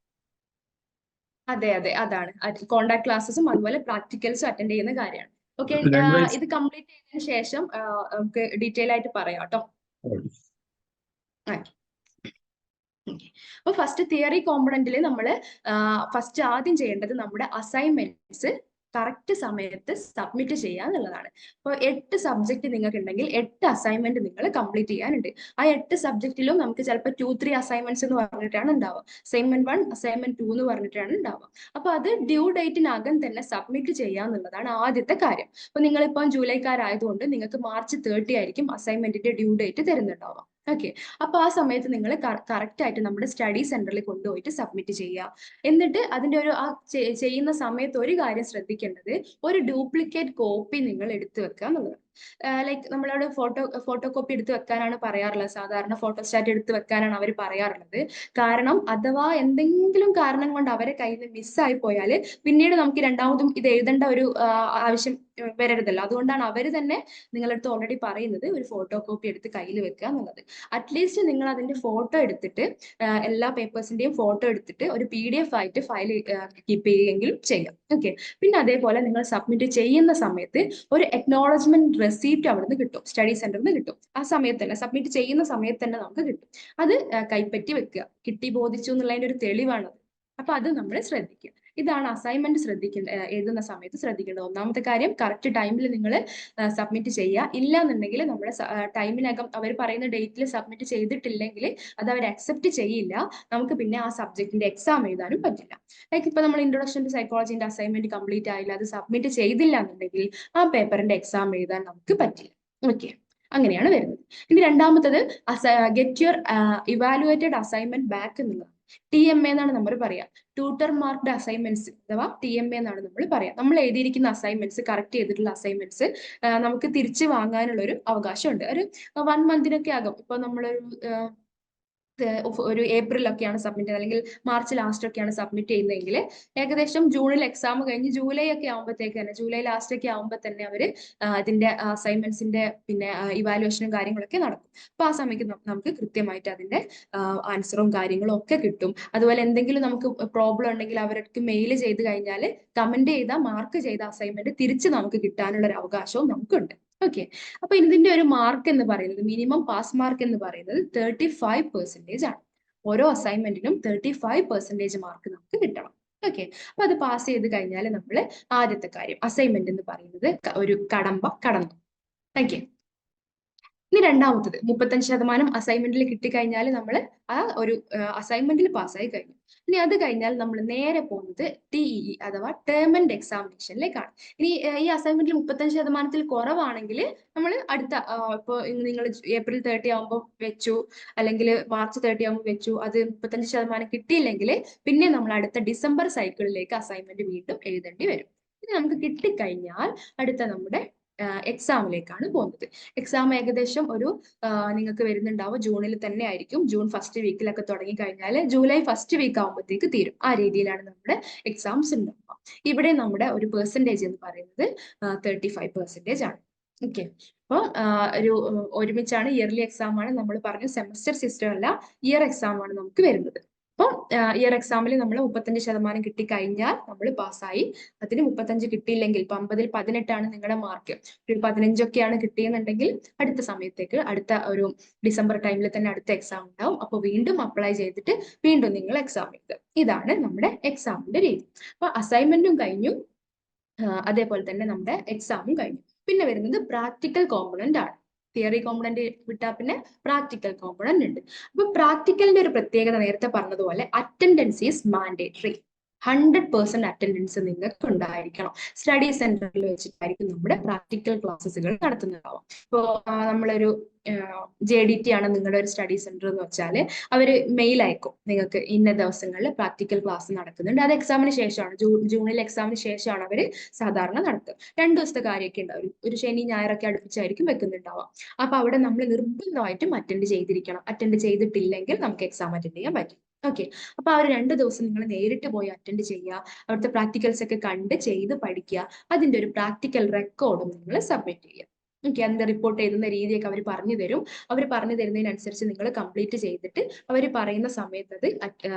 അതെ, അതാണ് കോണ്ടാക്ട് ക്ലാസ്സസും അതുപോലെ പ്രാക്ടിക്കൽസും അറ്റൻഡ് ചെയ്യുന്ന കാര്യമാണ്. ഓക്കെ, ഇത് കംപ്ലീറ്റ് ചെയ്തതിനു ശേഷം നമുക്ക് ഡീറ്റെയിൽ ആയിട്ട് പറയാം കേട്ടോ. അപ്പൊ ഫസ്റ്റ് തിയറി കോമ്പണന്റിൽ നമ്മൾ ഫസ്റ്റ് ആദ്യം ചെയ്യേണ്ടത് നമ്മുടെ അസൈൻമെന്റ്സ് കറക്റ്റ് സമയത്ത് സബ്മിറ്റ് ചെയ്യുക എന്നുള്ളതാണ്. അപ്പോൾ 8 സബ്ജക്ട് നിങ്ങൾക്ക് ഉണ്ടെങ്കിൽ 8 അസൈൻമെന്റ് നിങ്ങൾ കംപ്ലീറ്റ് ചെയ്യാനുണ്ട്. ആ 8 സബ്ജക്റ്റിലും നമുക്ക് ചിലപ്പോൾ 2-3 അസൈൻമെന്റ്സ് എന്ന് പറഞ്ഞിട്ടാണ് ഉണ്ടാവുക. അസൈൻമെന്റ് 1, അസൈൻമെന്റ് 2 എന്ന് പറഞ്ഞിട്ടാണ് ഉണ്ടാവുക. അപ്പൊ അത് ഡ്യൂ ഡേറ്റിനകം തന്നെ സബ്മിറ്റ് ചെയ്യുക എന്നുള്ളതാണ് ആദ്യത്തെ കാര്യം. അപ്പൊ നിങ്ങളിപ്പം ജൂലൈക്കാരായതുകൊണ്ട് നിങ്ങൾക്ക് March 30 ആയിരിക്കും അസൈൻമെന്റിന്റെ ഡ്യൂ ഡേറ്റ് തരുന്നുണ്ടാവുക. ഓക്കെ, അപ്പൊ ആ സമയത്ത് നിങ്ങൾ കറക്റ്റ് ആയിട്ട് നമ്മുടെ സ്റ്റഡി സെന്ററിൽ കൊണ്ടുപോയിട്ട് സബ്മിറ്റ് ചെയ്യുക. എന്നിട്ട് അതിന്റെ ഒരു ചെയ്യുന്ന സമയത്ത് ഒരു കാര്യം ശ്രദ്ധിക്കേണ്ടത്, ഒരു ഡ്യൂപ്ലിക്കേറ്റ് കോപ്പി നിങ്ങൾ എടുത്തു വെക്കുക എന്നുള്ളതാണ്. ലൈക്ക് നമ്മളോട് ഫോട്ടോ കോപ്പി എടുത്ത് വെക്കാനാണ് പറയാറുള്ളത്. സാധാരണ ഫോട്ടോസ്റ്റാറ്റ് എടുത്ത് വെക്കാനാണ് അവർ പറയാറുള്ളത്. കാരണം അഥവാ എന്തെങ്കിലും കാരണം കൊണ്ട് അവരെ കയ്യിൽ നിന്ന് മിസ്സായി പോയാൽ പിന്നീട് നമുക്ക് രണ്ടാമതും ഇത് എഴുതേണ്ട ഒരു ആവശ്യം വരരുതല്ലോ. അതുകൊണ്ടാണ് അവർ തന്നെ നിങ്ങളടുത്ത് ഓൾറെഡി പറയുന്നത് ഒരു ഫോട്ടോ കോപ്പി എടുത്ത് കയ്യിൽ വെക്കുക എന്നുള്ളത്. അറ്റ്ലീസ്റ്റ് നിങ്ങൾ അതിന്റെ ഫോട്ടോ എടുത്തിട്ട് എല്ലാ പേപ്പേഴ്സിന്റെയും ഫോട്ടോ എടുത്തിട്ട് ഒരു PDF ആയിട്ട് ഫയൽ കീപ്പ് ചെയ്യുകയെങ്കിലും ചെയ്യാം. ഓക്കെ, പിന്നെ അതേപോലെ നിങ്ങൾ സബ്മിറ്റ് ചെയ്യുന്ന സമയത്ത് ഒരു അക്നോളജ്മെന്റ് റെസീപ്റ്റ് അവിടുന്ന് കിട്ടും, സ്റ്റഡി സെന്ററിൽ നിന്ന് കിട്ടും. ആ സമയത്ത് തന്നെ സബ്മിറ്റ് ചെയ്യുന്ന സമയത്ത് തന്നെ നമുക്ക് കിട്ടും. അത് കൈപ്പറ്റി വെക്കുക, കിട്ടി ബോധിച്ചു എന്നുള്ളതിന്റെ ഒരു തെളിവാണ്. അപ്പൊ അത് നമ്മൾ ശ്രദ്ധിക്കുക. ഇതാണ് അസൈൻമെന്റ് എഴുതുന്ന സമയത്ത് ശ്രദ്ധിക്കേണ്ടത്. ഒന്നാമത്തെ കാര്യം, കറക്റ്റ് ടൈമിൽ നിങ്ങൾ സബ്മിറ്റ് ചെയ്യുക. ഇല്ല എന്നുണ്ടെങ്കിൽ നമ്മുടെ ടൈമിനകം അവർ പറയുന്ന ഡേറ്റിൽ സബ്മിറ്റ് ചെയ്തിട്ടില്ലെങ്കിൽ അത് അവർ അക്സെപ്റ്റ് ചെയ്യില്ല. നമുക്ക് പിന്നെ ആ സബ്ജക്റ്റിന്റെ എക്സാം എഴുതാനും പറ്റില്ല. ലൈക്ക് ഇപ്പൊ നമ്മൾ ഇൻട്രൊഡക്ഷൻ ടു സൈക്കോളജിന്റെ അസൈൻമെന്റ് കംപ്ലീറ്റ് ആയില്ല, അത് സബ്മിറ്റ് ചെയ്തില്ല എന്നുണ്ടെങ്കിൽ ആ പേപ്പറിന്റെ എക്സാം എഴുതാൻ നമുക്ക് പറ്റില്ല. ഓക്കെ, അങ്ങനെയാണ് വരുന്നത്. ഇനി രണ്ടാമത്തത് get your evaluated assignment back എന്നുള്ളത്. TMA എന്നാണ് നമ്മൾ പറയാ, ട്യൂട്ടർ മാർക്ക്ഡ് അസൈൻമെന്റ്സ് അഥവാ TMA എന്നാണ് നമ്മൾ പറയാം. നമ്മൾ എഴുതിയിരിക്കുന്ന അസൈൻമെന്റ്സ്, കറക്റ്റ് ചെയ്തിട്ടുള്ള അസൈൻമെന്റ്സ് നമുക്ക് തിരിച്ചു വാങ്ങാനുള്ള ഒരു അവകാശമുണ്ട്. ഒരു 1 മന്തിനൊക്കെ ആകും. ഇപ്പൊ നമ്മളൊരു ഏപ്രിലൊക്കെയാണ് സബ്മിറ്റ് ചെയ്യുന്നത്, അല്ലെങ്കിൽ മാർച്ച് ലാസ്റ്റ് ഒക്കെയാണ് സബ്മിറ്റ് ചെയ്യുന്നതെങ്കിൽ ഏകദേശം ജൂണിൽ എക്സാം കഴിഞ്ഞ് ജൂലൈ ഒക്കെ ആകുമ്പോഴത്തേക്ക് തന്നെ, ജൂലൈ ലാസ്റ്റ് ഒക്കെ ആകുമ്പോൾ തന്നെ അവർ അതിന്റെ അസൈൻമെന്റ്സിന്റെ പിന്നെ ഇവാലുവേഷനും കാര്യങ്ങളൊക്കെ നടക്കും. അപ്പൊ ആ സമയത്ത് നമുക്ക് കൃത്യമായിട്ട് അതിന്റെ ആൻസറും കാര്യങ്ങളും ഒക്കെ കിട്ടും. അതുപോലെ എന്തെങ്കിലും നമുക്ക് പ്രോബ്ലം ഉണ്ടെങ്കിൽ അവർക്ക് മെയിൽ ചെയ്ത് കഴിഞ്ഞാൽ കമന്റ് ചെയ്ത മാർക്ക് ചെയ്ത അസൈൻമെന്റ് തിരിച്ച് നമുക്ക് കിട്ടാനുള്ള ഒരു അവകാശവും നമുക്കുണ്ട്. ഓക്കെ, അപ്പൊ ഇതിന്റെ ഒരു മാർക്ക് എന്ന് പറയുന്നത്, മിനിമം പാസ് മാർക്ക് എന്ന് പറയുന്നത് 35% ആണ്. ഓരോ അസൈൻമെന്റിനും 35% മാർക്ക് നമുക്ക് കിട്ടണം. ഓക്കെ, അപ്പൊ അത് പാസ് ചെയ്ത് കഴിഞ്ഞാൽ നമ്മൾ ആദ്യത്തെ കാര്യം അസൈൻമെന്റ് എന്ന് പറയുന്നത് ഒരു കടമ്പ കടന്നു. Thank you. ഇനി രണ്ടാമത്തത് 35% അസൈൻമെന്റിൽ കിട്ടിക്കഴിഞ്ഞാൽ നമ്മൾ ആ ഒരു അസൈൻമെന്റിൽ പാസ്സായി കഴിഞ്ഞു. ഇനി അത് കഴിഞ്ഞാൽ നമ്മൾ നേരെ പോകുന്നത് TEE അഥവാ ടേം ആൻഡ് എക്സാമിനേഷനിലേക്കാണ്. ഇനി ഈ അസൈൻമെന്റിൽ 35% കുറവാണെങ്കിൽ നമ്മൾ അടുത്ത ഇപ്പോൾ നിങ്ങൾ ഏപ്രിൽ 30 ആകുമ്പോൾ വെച്ചു, അല്ലെങ്കിൽ മാർച്ച് 30 ആകുമ്പോൾ വെച്ചു, അത് 35% കിട്ടിയില്ലെങ്കിൽ പിന്നെ നമ്മൾ അടുത്ത ഡിസംബർ സൈക്കിളിലേക്ക് അസൈൻമെന്റ് വീണ്ടും എഴുതേണ്ടി വരും. ഇനി നമുക്ക് കിട്ടിക്കഴിഞ്ഞാൽ അടുത്ത നമ്മുടെ എക്സാമിലേക്കാണ് പോകുന്നത്. എക്സാം ഏകദേശം ഒരു നിങ്ങൾക്ക് വരുന്നുണ്ടാവും ജൂണിൽ തന്നെ ആയിരിക്കും. ജൂൺ ഫസ്റ്റ് വീക്കിലൊക്കെ തുടങ്ങി കഴിഞ്ഞാൽ ജൂലൈ ഫസ്റ്റ് വീക്ക് ആകുമ്പോഴത്തേക്ക് തീരും. ആ രീതിയിലാണ് നമ്മുടെ എക്സാംസ് ഉണ്ടാവുക. ഇവിടെ നമ്മുടെ ഒരു പെർസെൻറ്റേജ് എന്ന് പറയുന്നത് 35% ആണ്. ഓക്കെ, അപ്പോൾ ഒരുമിച്ചാണ് ഇയർലി എക്സാം ആണ്. നമ്മൾ പറഞ്ഞു സെമസ്റ്റർ സിസ്റ്റം അല്ല, ഇയർ എക്സാം ആണ് നമുക്ക് വരുന്നത്. അപ്പം ഇയർ എക്സാമിൽ നമ്മൾ 35% കിട്ടിക്കഴിഞ്ഞാൽ നമ്മൾ പാസ്സായി. അതിന് 35 കിട്ടിയില്ലെങ്കിൽ, ഇപ്പൊ 50-ൽ 18 നിങ്ങളുടെ മാർക്ക്, ഒരു 15 കിട്ടിയെന്നുണ്ടെങ്കിൽ അടുത്ത സമയത്തേക്ക് അടുത്ത ഒരു ഡിസംബർ ടൈമിൽ തന്നെ അടുത്ത എക്സാം ഉണ്ടാവും. അപ്പോൾ വീണ്ടും അപ്ലൈ ചെയ്തിട്ട് വീണ്ടും നിങ്ങൾ എക്സാം എഴുതുക. ഇതാണ് നമ്മുടെ എക്സാമിന്റെ രീതി. അപ്പൊ അസൈൻമെന്റും കഴിഞ്ഞു, അതേപോലെ തന്നെ നമ്മുടെ എക്സാമും കഴിഞ്ഞു. പിന്നെ വരുന്നത് പ്രാക്ടിക്കൽ കോമ്പണന്റ് ആണ്. തിയറി കോമ്പണന്റ് വിട്ടാൽ പിന്നെ പ്രാക്ടിക്കൽ കോമ്പണന്റ് ഉണ്ട്. അപ്പൊ പ്രാക്ടിക്കലിന്റെ ഒരു പ്രത്യേകത നേരത്തെ പറഞ്ഞതുപോലെ അറ്റൻഡൻസ് ഈസ് മാൻഡേറ്ററി. 100% അറ്റൻഡൻസ് നിങ്ങൾക്ക് ഉണ്ടായിരിക്കണം. സ്റ്റഡി സെന്ററിൽ വെച്ചിട്ടായിരിക്കും നമ്മുടെ പ്രാക്ടിക്കൽ ക്ലാസ്സുകൾ നടത്തുന്നുണ്ടാവും. ഇപ്പോൾ നമ്മളൊരു JDT ആണ് നിങ്ങളുടെ ഒരു സ്റ്റഡി സെന്റർ എന്ന് വെച്ചാൽ അവർ മെയിൽ അയക്കും നിങ്ങൾക്ക്, ഇന്ന ദിവസങ്ങളിൽ പ്രാക്ടിക്കൽ ക്ലാസ് നടക്കുന്നുണ്ട്. അത് എക്സാമിന് ശേഷമാണ്, ജൂണിൽ എക്സാമിന് ശേഷമാണ് അവർ സാധാരണ നടത്തുക. 2 ദിവസത്തെ കാര്യമൊക്കെ ഉണ്ടാവും, ഒരു ശനി ഞായറൊക്കെ അടുപ്പിച്ചായിരിക്കും വെക്കുന്നുണ്ടാവുക. അപ്പൊ അവിടെ നമ്മൾ നിർബന്ധമായിട്ടും അറ്റൻഡ് ചെയ്തിരിക്കണം. അറ്റൻഡ് ചെയ്തിട്ടില്ലെങ്കിൽ നമുക്ക് എക്സാം അറ്റൻഡ് ചെയ്യാൻ പറ്റും. ഓക്കെ, അപ്പൊ ആ ഒരു 2 ദിവസം നിങ്ങൾ നേരിട്ട് പോയി അറ്റൻഡ് ചെയ്യുക, അവിടുത്തെ പ്രാക്ടിക്കൽസ് ഒക്കെ കണ്ട് ചെയ്ത് പഠിക്കുക. അതിന്റെ ഒരു പ്രാക്ടിക്കൽ റെക്കോർഡും നിങ്ങൾ സബ്മിറ്റ് ചെയ്യുക. ഓക്കെ, അതിന്റെ റിപ്പോർട്ട് എഴുതുന്ന രീതിയൊക്കെ അവർ പറഞ്ഞു തരും. അവർ പറഞ്ഞു തരുന്നതിനനുസരിച്ച് നിങ്ങൾ കംപ്ലീറ്റ് ചെയ്തിട്ട് അവർ പറയുന്ന സമയത്ത് അത്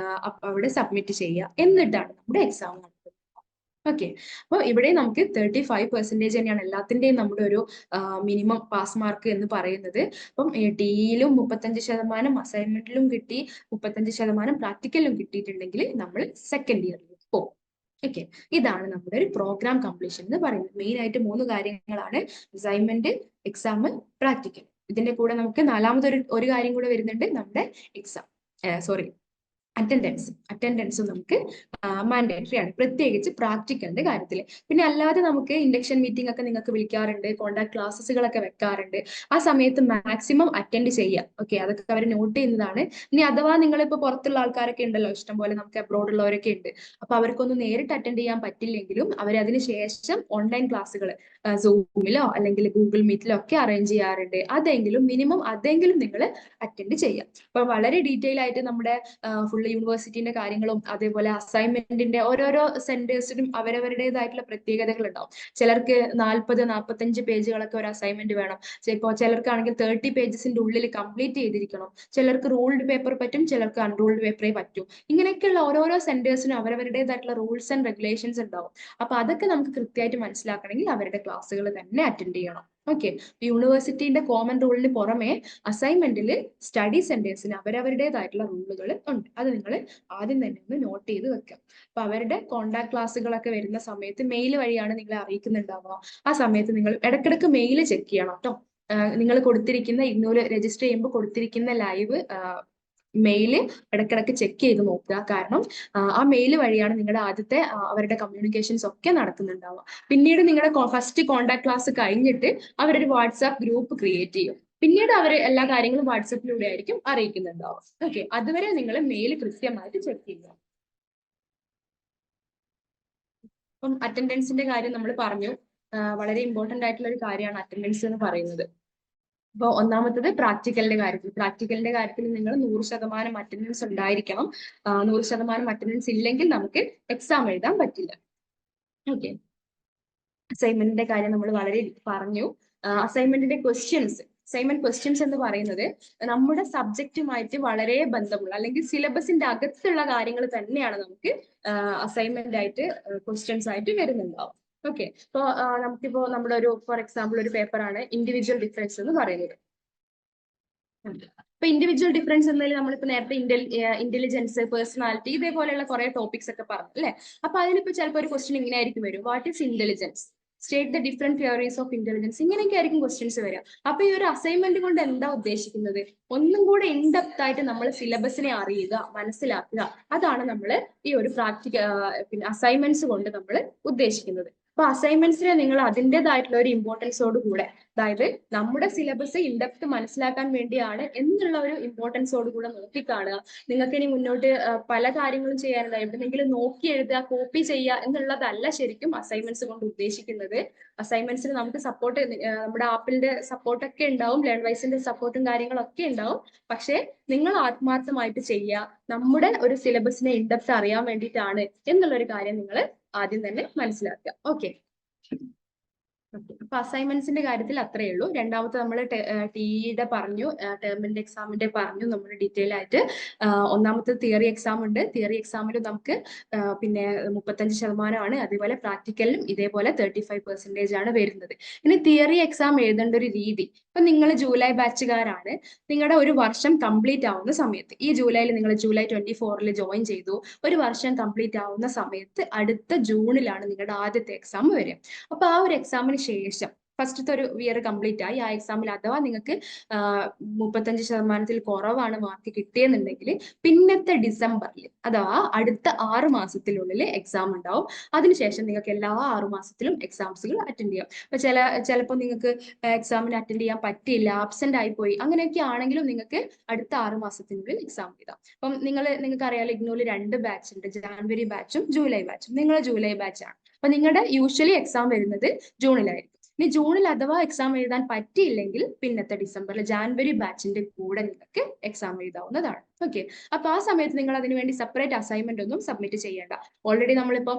അവിടെ സബ്മിറ്റ് ചെയ്യുക. എന്നിട്ടാണ് നമ്മുടെ എക്സാം നടത്തുന്നത്. ഓക്കെ, അപ്പോൾ ഇവിടെ നമുക്ക് 35% തന്നെയാണ് എല്ലാത്തിന്റെയും നമ്മുടെ ഒരു മിനിമം പാസ് മാർക്ക് എന്ന് പറയുന്നത്. അപ്പം TEയിലും 35%, അസൈൻമെന്റിലും കിട്ടി 35%, പ്രാക്ടിക്കലിലും കിട്ടിയിട്ടുണ്ടെങ്കിൽ നമ്മൾ സെക്കൻഡ് ഇയറിലേക്ക് പോകും. ഓക്കെ, ഇതാണ് നമ്മുടെ ഒരു പ്രോഗ്രാം കംപ്ലീഷൻ എന്ന് പറയുന്നത്. മെയിൻ ആയിട്ട് 3 കാര്യങ്ങളാണ്: അസൈൻമെന്റ്, എക്സാം, പ്രാക്ടിക്കൽ. ഇതിന്റെ കൂടെ നമുക്ക് നാലാമതൊരു കാര്യം കൂടെ വരുന്നുണ്ട്, നമ്മുടെ അറ്റൻഡൻസും നമുക്ക് മാൻഡേറ്ററി ആണ്, പ്രത്യേകിച്ച് പ്രാക്ടിക്കലിന്റെ കാര്യത്തിൽ. പിന്നെ അല്ലാതെ നമുക്ക് ഇൻഡക്ഷൻ മീറ്റിംഗ് ഒക്കെ നിങ്ങൾക്ക് വിളിക്കാറുണ്ട്, കോണ്ടാക്ട് ക്ലാസ്സുകളൊക്കെ വെക്കാറുണ്ട്. ആ സമയത്ത് മാക്സിമം അറ്റൻഡ് ചെയ്യുക. ഓക്കെ, അതൊക്കെ അവർ നോട്ട് ചെയ്യുന്നതാണ്. ഇനി അഥവാ നിങ്ങളിപ്പോൾ പുറത്തുള്ള ആൾക്കാരൊക്കെ ഉണ്ടല്ലോ, ഇഷ്ടംപോലെ നമുക്ക് അബ്രോഡ് ഉള്ളവരൊക്കെ ഉണ്ട്. അപ്പൊ അവർക്കൊന്നും നേരിട്ട് അറ്റൻഡ് ചെയ്യാൻ പറ്റില്ലെങ്കിലും അവരതിന് ശേഷം ഓൺലൈൻ ക്ലാസ്സുകൾ സൂമിലോ അല്ലെങ്കിൽ ഗൂഗിൾ മീറ്റിലോ ഒക്കെ അറേഞ്ച് ചെയ്യാറുണ്ട്. മിനിമം അതെങ്കിലും നിങ്ങൾ അറ്റൻഡ് ചെയ്യുക. അപ്പൊ വളരെ ഡീറ്റെയിൽ ആയിട്ട് നമ്മുടെ ഫുൾ യൂണിവേഴ്സിറ്റിന്റെ കാര്യങ്ങളും അതേപോലെ അസൈൻമെന്റിന്റെ ഓരോരോ സെന്റേഴ്സിനും അവരവരുടേതായിട്ടുള്ള പ്രത്യേകതകൾ ഉണ്ടാവും. ചിലർക്ക് 40-45 പേജുകളൊക്കെ ഒരു അസൈൻമെന്റ് വേണം. ഇപ്പോൾ ചിലർക്കാണെങ്കിൽ 30 പേജസിന്റെ ഉള്ളിൽ കംപ്ലീറ്റ് ചെയ്തിരിക്കണം. ചിലർക്ക് റൂൾഡ് പേപ്പർ പറ്റും, ചിലർക്ക് അൺറൂൾഡ് പേപ്പറേ പറ്റൂ. ഇങ്ങനെയൊക്കെയുള്ള ഓരോരോ സെന്റേഴ്സിനും അവരവരുടേതായിട്ടുള്ള റൂൾസ് ആൻഡ് റെഗുലേഷൻസ് ഉണ്ടാവും. അപ്പൊ അതൊക്കെ നമുക്ക് കൃത്യമായിട്ട് മനസ്സിലാക്കണമെങ്കിൽ അവരുടെ ക്ലാസ്സുകൾ തന്നെ അറ്റൻഡ് ചെയ്യണം. ഓക്കെ, യൂണിവേഴ്സിറ്റിന്റെ കോമൺ റൂളിന് പുറമെ അസൈൻമെന്റിൽ സ്റ്റഡി സെന്റേഴ്സിന് അവരവരുടേതായിട്ടുള്ള റൂളുകൾ ഉണ്ട്. അത് നിങ്ങൾ ആദ്യം തന്നെ ഒന്ന് നോട്ട് ചെയ്ത് വെക്കാം. അപ്പൊ അവരുടെ കോണ്ടാക്ട് ക്ലാസ്സുകളൊക്കെ വരുന്ന സമയത്ത് മെയിൽ വഴിയാണ് നിങ്ങളെ അറിയിക്കുന്നുണ്ടാവുക. ആ സമയത്ത് നിങ്ങൾ ഇടയ്ക്കിടയ്ക്ക് മെയിൽ ചെക്ക് ചെയ്യണം കേട്ടോ. നിങ്ങൾ കൊടുത്തിരിക്കുന്ന ഇഗ്നോയിൽ രജിസ്റ്റർ ചെയ്യുമ്പോൾ കൊടുത്തിരിക്കുന്ന ലൈവ് മെയില് ഇടയ്ക്കിടയ്ക്ക് ചെക്ക് ചെയ്ത് നോക്കുക. കാരണം ആ മെയിൽ വഴിയാണ് നിങ്ങളുടെ ആദ്യത്തെ അവരുടെ കമ്മ്യൂണിക്കേഷൻസ് ഒക്കെ നടക്കുന്നുണ്ടാവുക. പിന്നീട് നിങ്ങളുടെ ഫസ്റ്റ് കോണ്ടാക്ട് ക്ലാസ് കഴിഞ്ഞിട്ട് അവരൊരു വാട്സാപ്പ് ഗ്രൂപ്പ് ക്രിയേറ്റ് ചെയ്യും. പിന്നീട് അവർ എല്ലാ കാര്യങ്ങളും വാട്സാപ്പിലൂടെ ആയിരിക്കും അറിയിക്കുന്നുണ്ടാവുക. ഓക്കെ, അതുവരെ നിങ്ങൾ മെയിൽ കൃത്യമായിട്ട് ചെക്ക് ചെയ്യുക. അപ്പം അറ്റൻഡൻസിന്റെ കാര്യം നമ്മൾ പറഞ്ഞു. വളരെ ഇമ്പോർട്ടന്റ് ആയിട്ടുള്ള ഒരു കാര്യമാണ് അറ്റൻഡൻസ് എന്ന് പറയുന്നത്. അപ്പോൾ ഒന്നാമത്തത് പ്രാക്ടിക്കലിന്റെ കാര്യത്തിൽ നിങ്ങൾ 100% അറ്റൻഡൻസ് ഉണ്ടായിരിക്കണം. 100% അറ്റൻഡൻസ് ഇല്ലെങ്കിൽ നമുക്ക് എക്സാം എഴുതാൻ പറ്റില്ല. ഓക്കെ, അസൈൻമെന്റിന്റെ കാര്യം നമ്മൾ വളരെ പറഞ്ഞു. അസൈൻമെന്റ് ക്വസ്റ്റ്യൻസ് എന്ന് പറയുന്നത് നമ്മുടെ സബ്ജക്റ്റുമായിട്ട് വളരെ ബന്ധമുള്ള അല്ലെങ്കിൽ സിലബസിന്റെ അകത്തുള്ള കാര്യങ്ങൾ തന്നെയാണ് നമുക്ക് അസൈൻമെന്റ് ആയിട്ട് ക്വസ്റ്റ്യൻസ് ആയിട്ട് വരുന്നുണ്ടാവും. ഓക്കെ, ഇപ്പൊ നമുക്കിപ്പോ നമ്മുടെ ഫോർ എക്സാമ്പിൾ ഒരു പേപ്പറാണ് ഇൻഡിവിജ്വൽ ഡിഫറൻസ് എന്ന് പറയുന്നത്. ഇപ്പൊ ഇൻഡിവിജ്വൽ ഡിഫറൻസ് എന്നതിൽ നമ്മളിപ്പോ നേരത്തെ ഇന്റലിജൻസ്, പേഴ്സണാലിറ്റി ഇതേപോലെയുള്ള കുറെ ടോപ്പിക്സ് ഒക്കെ പറഞ്ഞു അല്ലെ. അപ്പൊ അതിലിപ്പോ ചിലപ്പോൾ ഒരു ക്വസ്റ്റ്യൻ ഇങ്ങനെ ആയിരിക്കും വരും: what is intelligence? State the different theories of intelligence, ഇങ്ങനെയൊക്കെ ആയിരിക്കും ക്വസ്റ്റ്യൻസ് വരിക. അപ്പൊ ഈ ഒരു അസൈൻമെന്റ് കൊണ്ട് എന്താ ഉദ്ദേശിക്കുന്നത്? ഒന്നും കൂടെ ഇൻഡെപ്ത് ആയിട്ട് നമ്മൾ സിലബസിനെ അറിയുക, മനസ്സിലാക്കുക. അതാണ് നമ്മൾ ഈ ഒരു പിന്നെ അസൈൻമെന്റ്സ് കൊണ്ട് നമ്മൾ ഉദ്ദേശിക്കുന്നത്. അപ്പൊ അസൈൻമെന്റ്സിനെ നിങ്ങൾ അതിൻ്റെതായിട്ടുള്ള ഒരു ഇമ്പോർട്ടൻസോട് കൂടെ, അതായത് നമ്മുടെ സിലബസ് ഇൻഡെപ്ത് മനസ്സിലാക്കാൻ വേണ്ടിയാണ് എന്നുള്ള ഒരു ഇമ്പോർട്ടൻസോട് കൂടെ നോക്കിക്കാണുക. നിങ്ങൾക്ക് ഇനി മുന്നോട്ട് പല കാര്യങ്ങളും ചെയ്യാനുണ്ട്, എവിടെയെങ്കിലും നോക്കി എഴുതുക, കോപ്പി ചെയ്യുക എന്നുള്ളതല്ല ശരിക്കും അസൈൻമെന്റ്സ് കൊണ്ട് ഉദ്ദേശിക്കുന്നത്. അസൈൻമെന്റ്സിന് നമുക്ക് സപ്പോർട്ട്, നമ്മുടെ ആപ്പിളിന്റെ സപ്പോർട്ടൊക്കെ ഉണ്ടാവും, ലേൺവൈസിന്റെ സപ്പോർട്ടും കാര്യങ്ങളൊക്കെ ഉണ്ടാവും. പക്ഷേ നിങ്ങൾ ആത്മാർത്ഥമായിട്ട് ചെയ്യുക, നമ്മുടെ ഒരു സിലബസിനെ ഇൻഡെപ്ത് അറിയാൻ വേണ്ടിയിട്ടാണ് എന്നുള്ളൊരു കാര്യം നിങ്ങൾ ആദ്യം തന്നെ മനസ്സിലാക്കുക. ഓക്കെ, അപ്പൊ അസൈൻമെന്റ്സിന്റെ കാര്യത്തിൽ അത്രയേ ഉള്ളൂ. രണ്ടാമത്തെ നമ്മൾ ടിയുടെ പറഞ്ഞു, ടേമിന്റെ എക്സാമിന്റെ പറഞ്ഞു നമ്മൾ ഡീറ്റെയിൽ ആയിട്ട്. ഒന്നാമത്തെ തിയറി എക്സാം ഉണ്ട്. തിയറി എക്സാമിലും നമുക്ക് പിന്നെ 35%, അതേപോലെ പ്രാക്ടിക്കലിലും ഇതേപോലെ 35% ആണ് വരുന്നത്. ഇനി തിയറി എക്സാം എഴുതേണ്ട ഒരു രീതി, ഇപ്പൊ നിങ്ങൾ ജൂലൈ ബാച്ചുകാരാണ്, നിങ്ങളുടെ ഒരു വർഷം കംപ്ലീറ്റ് ആവുന്ന സമയത്ത്, ഈ ജൂലൈയിൽ നിങ്ങൾ ജൂലൈ 24 ജോയിൻ ചെയ്തു, ഒരു വർഷം കംപ്ലീറ്റ് ആവുന്ന സമയത്ത് അടുത്ത ജൂണിലാണ് നിങ്ങളുടെ ആദ്യത്തെ എക്സാം വരിക. അപ്പൊ ആ ഒരു എക്സാമിന് ശേഷം ഫസ്റ്റത്തെ ഒരു ഇയർ കംപ്ലീറ്റ് ആയി, ആ എക്സാമിൽ അഥവാ നിങ്ങൾക്ക് 35% കുറവാണ് മാർക്ക് കിട്ടിയെന്നുണ്ടെങ്കിൽ പിന്നത്തെ ഡിസംബറിൽ അഥവാ അടുത്ത 6 മാസത്തിനുള്ളിൽ എക്സാം ഉണ്ടാവും. അതിനുശേഷം നിങ്ങൾക്ക് എല്ലാ 6 മാസത്തിലും എക്സാംസുകൾ അറ്റൻഡ് ചെയ്യാം. അപ്പൊ ചിലപ്പോൾ നിങ്ങൾക്ക് എക്സാമിന് അറ്റൻഡ് ചെയ്യാൻ പറ്റിയില്ല, ആബ്സെന്റ് ആയിപ്പോയി, അങ്ങനെയൊക്കെ ആണെങ്കിലും നിങ്ങൾക്ക് അടുത്ത 6 മാസത്തിനുള്ളിൽ എക്സാം എഴുതാം. അപ്പം നിങ്ങൾക്ക് അറിയാലോ, ഇഗ്നോയിൽ 2 ബാച്ച് ഉണ്ട്, ജാനുവരി ബാച്ചും ജൂലൈ ബാച്ചും. നിങ്ങൾ ജൂലൈ ബാച്ചാണ്. അപ്പൊ നിങ്ങളുടെ യൂഷ്വലി എക്സാം വരുന്നത് ജൂണിലായിരിക്കും. ഇനി ജൂണിൽ അഥവാ എക്സാം എഴുതാൻ പറ്റിയില്ലെങ്കിൽ പിന്നത്തെ ഡിസംബറിൽ ജാനുവരി ബാച്ചിന്റെ കൂടെ നിങ്ങൾക്ക് എക്സാം എഴുതാവുന്നതാണ്. ഓക്കെ, അപ്പൊ ആ സമയത്ത് നിങ്ങൾ അതിനുവേണ്ടി സെപ്പറേറ്റ് അസൈൻമെന്റ് ഒന്നും സബ്മിറ്റ് ചെയ്യേണ്ട. ഓൾറെഡി നമ്മളിപ്പോ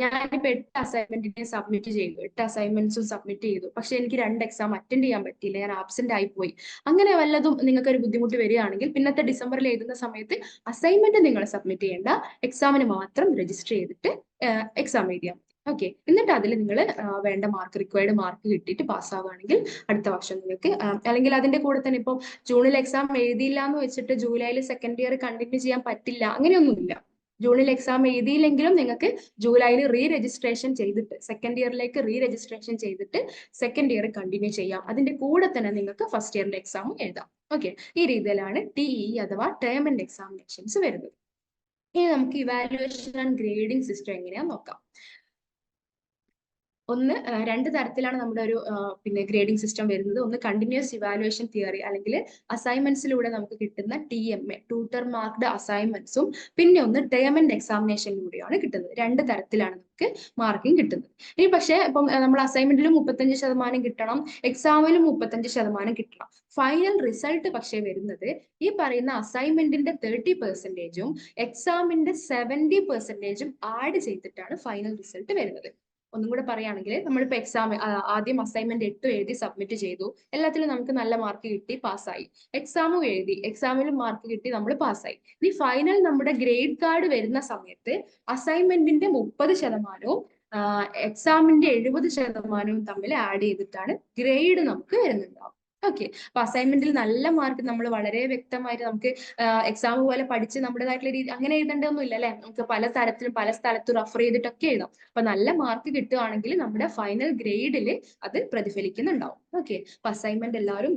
ഞാനിപ്പോ 8 അസൈൻമെന്റിനെ സബ്മിറ്റ് ചെയ്തു, 8 അസൈൻമെന്റ്സും സബ്മിറ്റ് ചെയ്തു. പക്ഷെ എനിക്ക് 2 എക്സാം അറ്റൻഡ് ചെയ്യാൻ പറ്റിയില്ല, ഞാൻ ആബ്സെന്റ് ആയിപ്പോയി. അങ്ങനെ വല്ലതും നിങ്ങൾക്ക് ഒരു ബുദ്ധിമുട്ട് വരികയാണെങ്കിൽ പിന്നത്തെ ഡിസംബറിൽ എഴുതുന്ന സമയത്ത് അസൈൻമെന്റ് നിങ്ങൾ സബ്മിറ്റ് ചെയ്യേണ്ട, എക്സാമിന് മാത്രം രജിസ്റ്റർ ചെയ്തിട്ട് എക്സാം എഴുതിയാൽ മതി. ഓക്കെ, എന്നിട്ട് അതിൽ നിങ്ങൾ വേണ്ട റിക്വയർഡ് മാർക്ക് കിട്ടിയിട്ട് പാസ്സാവുകയാണെങ്കിൽ അടുത്ത വർഷം നിങ്ങൾക്ക്, അല്ലെങ്കിൽ അതിന്റെ കൂടെ തന്നെ ഇപ്പോൾ ജൂണിൽ എക്സാം എഴുതിയില്ല എന്ന് വെച്ചിട്ട് ജൂലൈയിൽ സെക്കൻഡ് ഇയർ കണ്ടിന്യൂ ചെയ്യാൻ പറ്റില്ല, അങ്ങനെയൊന്നുമില്ല. ജൂണിൽ എക്സാം എഴുതിയില്ലെങ്കിലും നിങ്ങൾക്ക് ജൂലൈയിൽ റീ രജിസ്ട്രേഷൻ ചെയ്തിട്ട് സെക്കൻഡ് ഇയറിലേക്ക് റീ രജിസ്ട്രേഷൻ ചെയ്തിട്ട് സെക്കൻഡ് ഇയർ കണ്ടിന്യൂ ചെയ്യാം. അതിന്റെ കൂടെ തന്നെ നിങ്ങൾക്ക് ഫസ്റ്റ് ഇയറിന്റെ എക്സാമും എഴുതാം. ഓക്കെ, ഈ രീതിയിലാണ് TE അഥവാ ടേം ആൻഡ് എക്സാമിനേഷൻസ് വരുന്നത്. ഇനി നമുക്ക് ഇവാലുവേഷൻ ആൻഡ് ഗ്രേഡിംഗ് സിസ്റ്റം എങ്ങനെയാന്ന് നോക്കാം. രണ്ട് തരത്തിലാണ് നമ്മുടെ ഒരു പിന്നെ ഗ്രേഡിംഗ് സിസ്റ്റം വരുന്നത്. ഒന്ന് കണ്ടിന്യൂസ് ഇവാലുവേഷൻ തിയറി, അല്ലെങ്കിൽ അസൈൻമെന്റ്സിലൂടെ നമുക്ക് കിട്ടുന്ന TMA, ട്യൂട്ടർ മാർക്ക്ഡ് അസൈൻമെന്റ്സും, പിന്നെ ഒന്ന് ടേം ആൻഡ് എക്സാമിനേഷനിലൂടെയാണ് കിട്ടുന്നത്. 2 തരത്തിലാണ് നമുക്ക് മാർക്കിംഗ് കിട്ടുന്നത്. ഇനി പക്ഷേ ഇപ്പം നമ്മൾ അസൈൻമെന്റിലും 35% കിട്ടണം, എക്സാമിലും 35% കിട്ടണം. ഫൈനൽ റിസൾട്ട് പക്ഷേ വരുന്നത് ഈ പറയുന്ന അസൈൻമെന്റിന്റെ 30%ഉം എക്സാമിന്റെ 70%ഉം ആഡ് ചെയ്തിട്ടാണ് ഫൈനൽ റിസൾട്ട് വരുന്നത്. ഒന്നും കൂടെ പറയുകയാണെങ്കിൽ, നമ്മളിപ്പോൾ എക്സാം ആദ്യം അസൈൻമെന്റ് 8 എഴുതി സബ്മിറ്റ് ചെയ്തു, എല്ലാത്തിലും നമുക്ക് നല്ല മാർക്ക് കിട്ടി, പാസ്സായി. എക്സാമും എഴുതി, എക്സാമിലും മാർക്ക് കിട്ടി, നമ്മൾ പാസ്സായി. ഇനി ഫൈനൽ നമ്മുടെ ഗ്രേഡ് കാർഡ് വരുന്ന സമയത്ത് അസൈൻമെന്റിന്റെ 30%ഉം എക്സാമിന്റെ 70%ഉം തമ്മിൽ ആഡ് ചെയ്തിട്ടാണ് ഗ്രേഡ് നമുക്ക് വരുന്നുണ്ടാവും. ഓക്കെ, അപ്പൊ അസൈൻമെന്റിൽ നല്ല മാർക്ക് നമ്മൾ വളരെ വ്യക്തമായിട്ട് നമുക്ക് എക്സാം പോലെ പഠിച്ച് നമ്മുടേതായിട്ടുള്ള രീതി അങ്ങനെ എഴുതേണ്ടതൊന്നും ഇല്ല അല്ലെ. നമുക്ക് പല തരത്തിലും പല സ്ഥലത്തും റെഫർ ചെയ്തിട്ടൊക്കെ എഴുതാം. അപ്പൊ നല്ല മാർക്ക് കിട്ടുകയാണെങ്കിൽ നമ്മുടെ ഫൈനൽ ഗ്രേഡിൽ അത് പ്രതിഫലിക്കുന്നുണ്ടാവും. ഓക്കെ, അപ്പൊ അസൈൻമെന്റ് എല്ലാവരും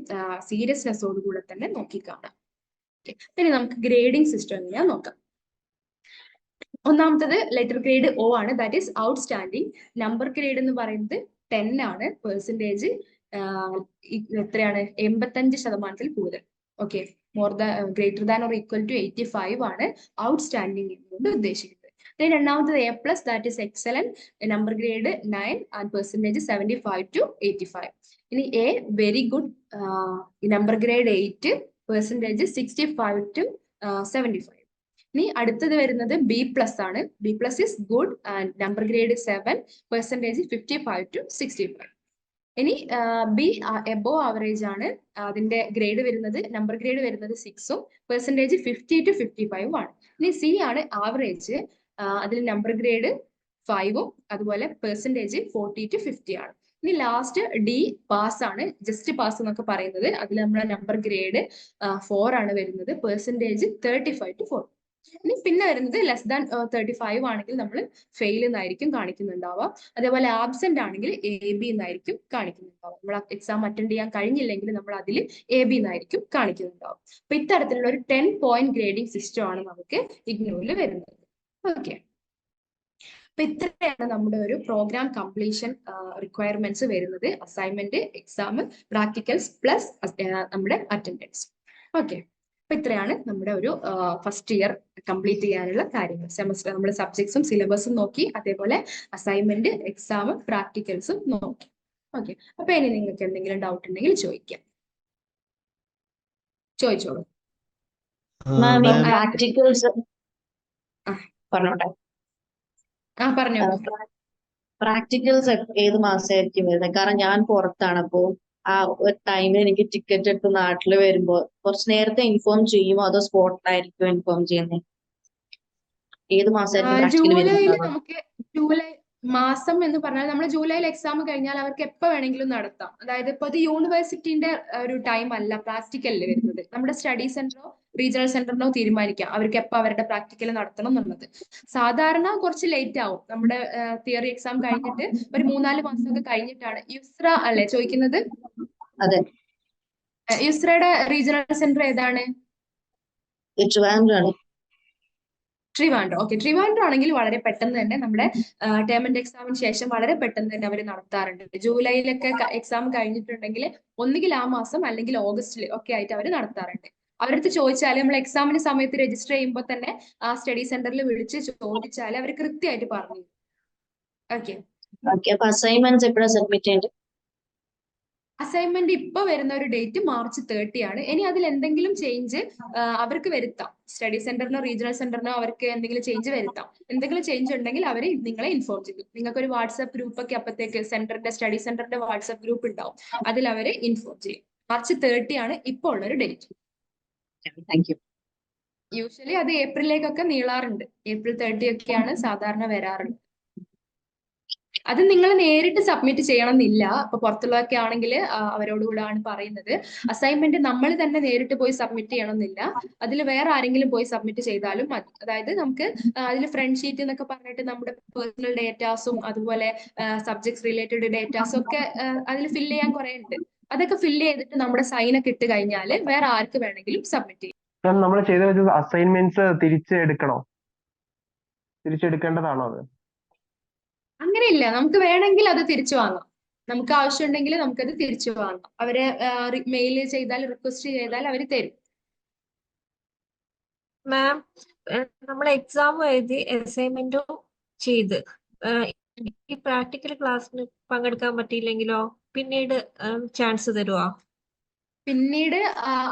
സീരിയസ്നെസ്സോടുകൂടെ തന്നെ നോക്കിക്കാണാം. പിന്നെ നമുക്ക് ഗ്രേഡിംഗ് സിസ്റ്റം എങ്ങനെയാ നോക്കാം. ഒന്നാമത്തത് ലെറ്റർ ഗ്രേഡ് O ആണ്, that is outstanding. Number grade എന്ന് പറയുന്നത് 10 ആണ്. പെർസെന്റേജ് എത്രയാണ്? 85% കൂടുതൽ. Okay, greater than or equal to 85 ആണ് ഔട്ട്സ്റ്റാൻഡിങ് എന്നുകൊണ്ട് ഉദ്ദേശിക്കുന്നത്. രണ്ടാമത്തത് A+, that is excellent. Number grade 9 and percentage 75 to 85. ഇനി A very good, number grade 8, percentage 65 to 75. ഇനി അടുത്തത് വരുന്നത് B+ ആണ്. B+ is good and number grade 7, percentage 55 to 65. ഇനി B എബോവ് ആവറേജ് ആണ്. അതിന്റെ ഗ്രേഡ് വരുന്നത്, നമ്പർ ഗ്രേഡ് വരുന്നത് 6ഉം പെർസെന്റേജ് 50 to 55 ആണ്. ഇനി C ആണ് ആവറേജ്, അതിൽ നമ്പർ ഗ്രേഡ് 5ഉം അതുപോലെ പെർസെന്റേജ് 40 to 50 ആണ്. ഇനി ലാസ്റ്റ് D പാസ് ആണ്, ജസ്റ്റ് പാസ് എന്നൊക്കെ പറയുന്നത്. അതിൽ നമ്മുടെ നമ്പർ ഗ്രേഡ് 4 ആണ് വരുന്നത്, പെർസെന്റേജ് 35 to 40. ഇനി പിന്നെ വരുന്നത് ലെസ് ദാൻ 35 ആണെങ്കിൽ നമ്മൾ ഫെയിൽ എന്നായിരിക്കും കാണിക്കുന്നുണ്ടാവുക. അതേപോലെ ആബ്സെന്റ് ആണെങ്കിൽ AB എന്നായിരിക്കും കാണിക്കുന്നുണ്ടാവുക. നമ്മൾ എക്സാം അറ്റൻഡ് ചെയ്യാൻ കഴിഞ്ഞില്ലെങ്കിൽ നമ്മൾ അതിൽ AB എന്നായിരിക്കും കാണിക്കുന്നുണ്ടാവും. അപ്പൊ ഇത്തരത്തിലുള്ള ഒരു 10 പോയിന്റ് ഗ്രേഡിംഗ് സിസ്റ്റം ആണ് നമുക്ക് ഇഗ്നോയിൽ വരുന്നത്. ഓക്കെ, അപ്പൊ ഇത്രയാണ് നമ്മുടെ ഒരു പ്രോഗ്രാം കംപ്ലീഷൻ റിക്വയർമെന്റ്സ് വരുന്നത്. അസൈൻമെന്റ്, എക്സാം, പ്രാക്ടിക്കൽസ് പ്ലസ് നമ്മുടെ അറ്റൻഡൻസ്. ഓക്കെ, അപ്പൊ ഇത്രയാണ് നമ്മുടെ ഒരു ഫസ്റ്റ് ഇയർ കംപ്ലീറ്റ് ചെയ്യാനുള്ള കാര്യങ്ങൾ. സെമസ്റ്റർ നമ്മൾ സബ്ജക്ട്സും സിലബസും നോക്കി, അതേപോലെ അസൈൻമെന്റ്, എക്സാം, പ്രാക്ടിക്കൽസും നോക്കി. ഓക്കെ, അപ്പൊ ഇനി നിങ്ങൾക്ക് എന്തെങ്കിലും ഡൗട്ട് ഉണ്ടെങ്കിൽ ചോദിച്ചോളൂ. മാം ഈ മാം പ്രാക്ടിക്കൽസ് ആ. പറഞ്ഞോട്ടെ. പറഞ്ഞോ. പ്രാക്ടിക്കൽസ് ഏത് മാസമായിരിക്കും വരുന്നത്? കാരണം ഞാൻ പുറത്താണ്, അപ്പോ ആ ഒരു ടൈമിൽ എനിക്ക് ടിക്കറ്റ് എടുത്ത് നാട്ടിൽ വരുമ്പോ കുറച്ച് നേരത്തെ ഇൻഫോം ചെയ്യുമോ അതോ സ്പോട്ടിലായിരിക്കും ഇൻഫോം ചെയ്യുന്നത്? ഏത് മാസമായിരിക്കും പ്രാക്ടിക്കൽ ജൂലൈയിൽ വരുന്നത്? നമുക്ക് ജൂലൈ മാസം എന്ന് പറഞ്ഞാൽ നമ്മൾ ജൂലൈയിൽ എക്സാം കഴിഞ്ഞാൽ അവർക്ക് എപ്പോ വേണമെങ്കിലും നടത്താം. അതായത് ഇപ്പൊ ഇത് യൂണിവേഴ്സിറ്റിന്റെ ഒരു ടൈം അല്ല പ്രാക്ടിക്കലിൽ വരുന്നത്. നമ്മുടെ സ്റ്റഡി സെന്ററോ റീജിയണൽ സെന്ററിനോ തീരുമാനിക്കാം അവർക്ക് എപ്പോ അവരുടെ പ്രാക്ടിക്കൽ നടത്തണം എന്നുള്ളത്. സാധാരണ കുറച്ച് ലേറ്റ് ആവും. നമ്മുടെ തിയറി എക്സാം കഴിഞ്ഞിട്ട് ഒരു 3-4 മാസമൊക്കെ കഴിഞ്ഞിട്ടാണ്. യുസ്ര അല്ലേ ചോദിക്കുന്നത്? അതെ, യുസ്രയുടെ റീജിയണൽ സെന്റർ ഏതാണ്? ട്രിവാൻഡ്രം. ട്രിവാൻഡ്രം. ഓക്കെ, ട്രിവാൻഡ്രം ആണെങ്കിൽ വളരെ പെട്ടെന്ന് തന്നെ നമ്മുടെ ടേം ആൻഡ് എക്സാമിന് ശേഷം വളരെ പെട്ടെന്ന് തന്നെ അവർ നടത്താറുണ്ട്. ജൂലൈയിലൊക്കെ എക്സാം കഴിഞ്ഞിട്ടുണ്ടെങ്കിൽ ഒന്നുകിൽ ആ മാസം അല്ലെങ്കിൽ ഓഗസ്റ്റിൽ ഒക്കെ ആയിട്ട് അവർ നടത്താറുണ്ട്. അവരടുത്ത് ചോദിച്ചാൽ നമ്മൾ എക്സാമിന് സമയത്ത് രജിസ്റ്റർ ചെയ്യുമ്പോൾ തന്നെ ആ സ്റ്റഡി സെന്ററിൽ വിളിച്ച് ചോദിച്ചാൽ അവർ കൃത്യമായിട്ട് പറഞ്ഞു. ഓക്കെ, അപ്പൊ അസൈൻമെന്റ്സ് എപ്പോഴാണ് സബ്മിറ്റ് ചെയ്യേണ്ടത്? അസൈൻമെന്റ് ഇപ്പൊ വരുന്ന ഒരു ഡേറ്റ് മാർച്ച് 30 ആണ്. ഇനി അതിൽ എന്തെങ്കിലും ചേഞ്ച് അവർക്ക് വരുത്താം. സ്റ്റഡി സെന്ററിനോ റീജിയണൽ സെന്ററിനോ അവർക്ക് എന്തെങ്കിലും ചേഞ്ച് വരുത്താം. എന്തെങ്കിലും ചേഞ്ച് ഉണ്ടെങ്കിൽ അവർ നിങ്ങളെ ഇൻഫോം ചെയ്യും. നിങ്ങൾക്ക് ഒരു വാട്സ്ആപ്പ് ഗ്രൂപ്പ് ഒക്കെ അപ്പത്തേക്ക് സ്റ്റഡി സെന്ററിന്റെ വാട്സ്ആപ്പ് ഗ്രൂപ്പ് ഉണ്ടാവും. അതിൽ അവർ ഇൻഫോം ചെയ്യും. മാർച്ച് 30 ആണ് ഇപ്പോൾ ഉള്ളൊരു ഡേറ്റ്. Thank you. യൂഷ്വലി അത് ഏപ്രിലേക്കൊക്കെ നീളാറുണ്ട്. ഏപ്രിൽ 30 ഒക്കെയാണ് സാധാരണ വരാറുള്ളത്. അത് നിങ്ങൾ നേരിട്ട് സബ്മിറ്റ് ചെയ്യണം എന്നില്ല. അപ്പൊ പുറത്തുള്ളതൊക്കെ ആണെങ്കിൽ അവരോടുകൂടാണ് പറയുന്നത്. അസൈൻമെന്റ് നമ്മൾ തന്നെ നേരിട്ട് പോയി സബ്മിറ്റ് ചെയ്യണം എന്നില്ല. അതിൽ വേറെ ആരെങ്കിലും പോയി സബ്മിറ്റ് ചെയ്താലും മതി. അതായത് നമുക്ക് അതിൽ ഫ്രണ്ട് ഷീറ്റ് എന്നൊക്കെ പറഞ്ഞിട്ട് നമ്മുടെ പേഴ്സണൽ ഡേറ്റാസും അതുപോലെ സബ്ജക്ട്സ് റിലേറ്റഡ് ഡേറ്റാസും ഒക്കെ അതിൽ ഫില്ല് ചെയ്യാൻ കുറെ ഉണ്ട്. അതൊക്കെ ഫില്ല് ചെയ്തിട്ട് നമ്മുടെ സൈനൊക്കെ ഇട്ട് കഴിഞ്ഞാൽ വേറെ ആർക്ക് വേണമെങ്കിലും സബ്മിറ്റ് ചെയ്യാം. നമ്മൾ ചെയ്ത വെച്ചത് അസൈൻമെന്റ്സ് തിരിച്ചെടുക്കേണ്ടതാണോ അത്? അങ്ങനെയില്ല, നമുക്ക് വേണമെങ്കിൽ അത് തിരിച്ചു വാങ്ങാം. നമുക്ക് ആവശ്യമുണ്ടെങ്കിൽ നമുക്കത് തിരിച്ചു വാങ്ങാം. അവരെ മെയിൽ ചെയ്താൽ, റിക്വസ്റ്റ് ചെയ്താൽ അവർ തരും. മാം, നമ്മൾ എക്സാം എഴുതി അസൈൻമെന്റും ചെയ്ത് ഈ പ്രാക്ടിക്കൽ ക്ലാസ്സിന് പങ്കെടുക്കാൻ പറ്റിയില്ലെങ്കിലോ പിന്നീട് ചാൻസ് തരുമോ? പിന്നീട്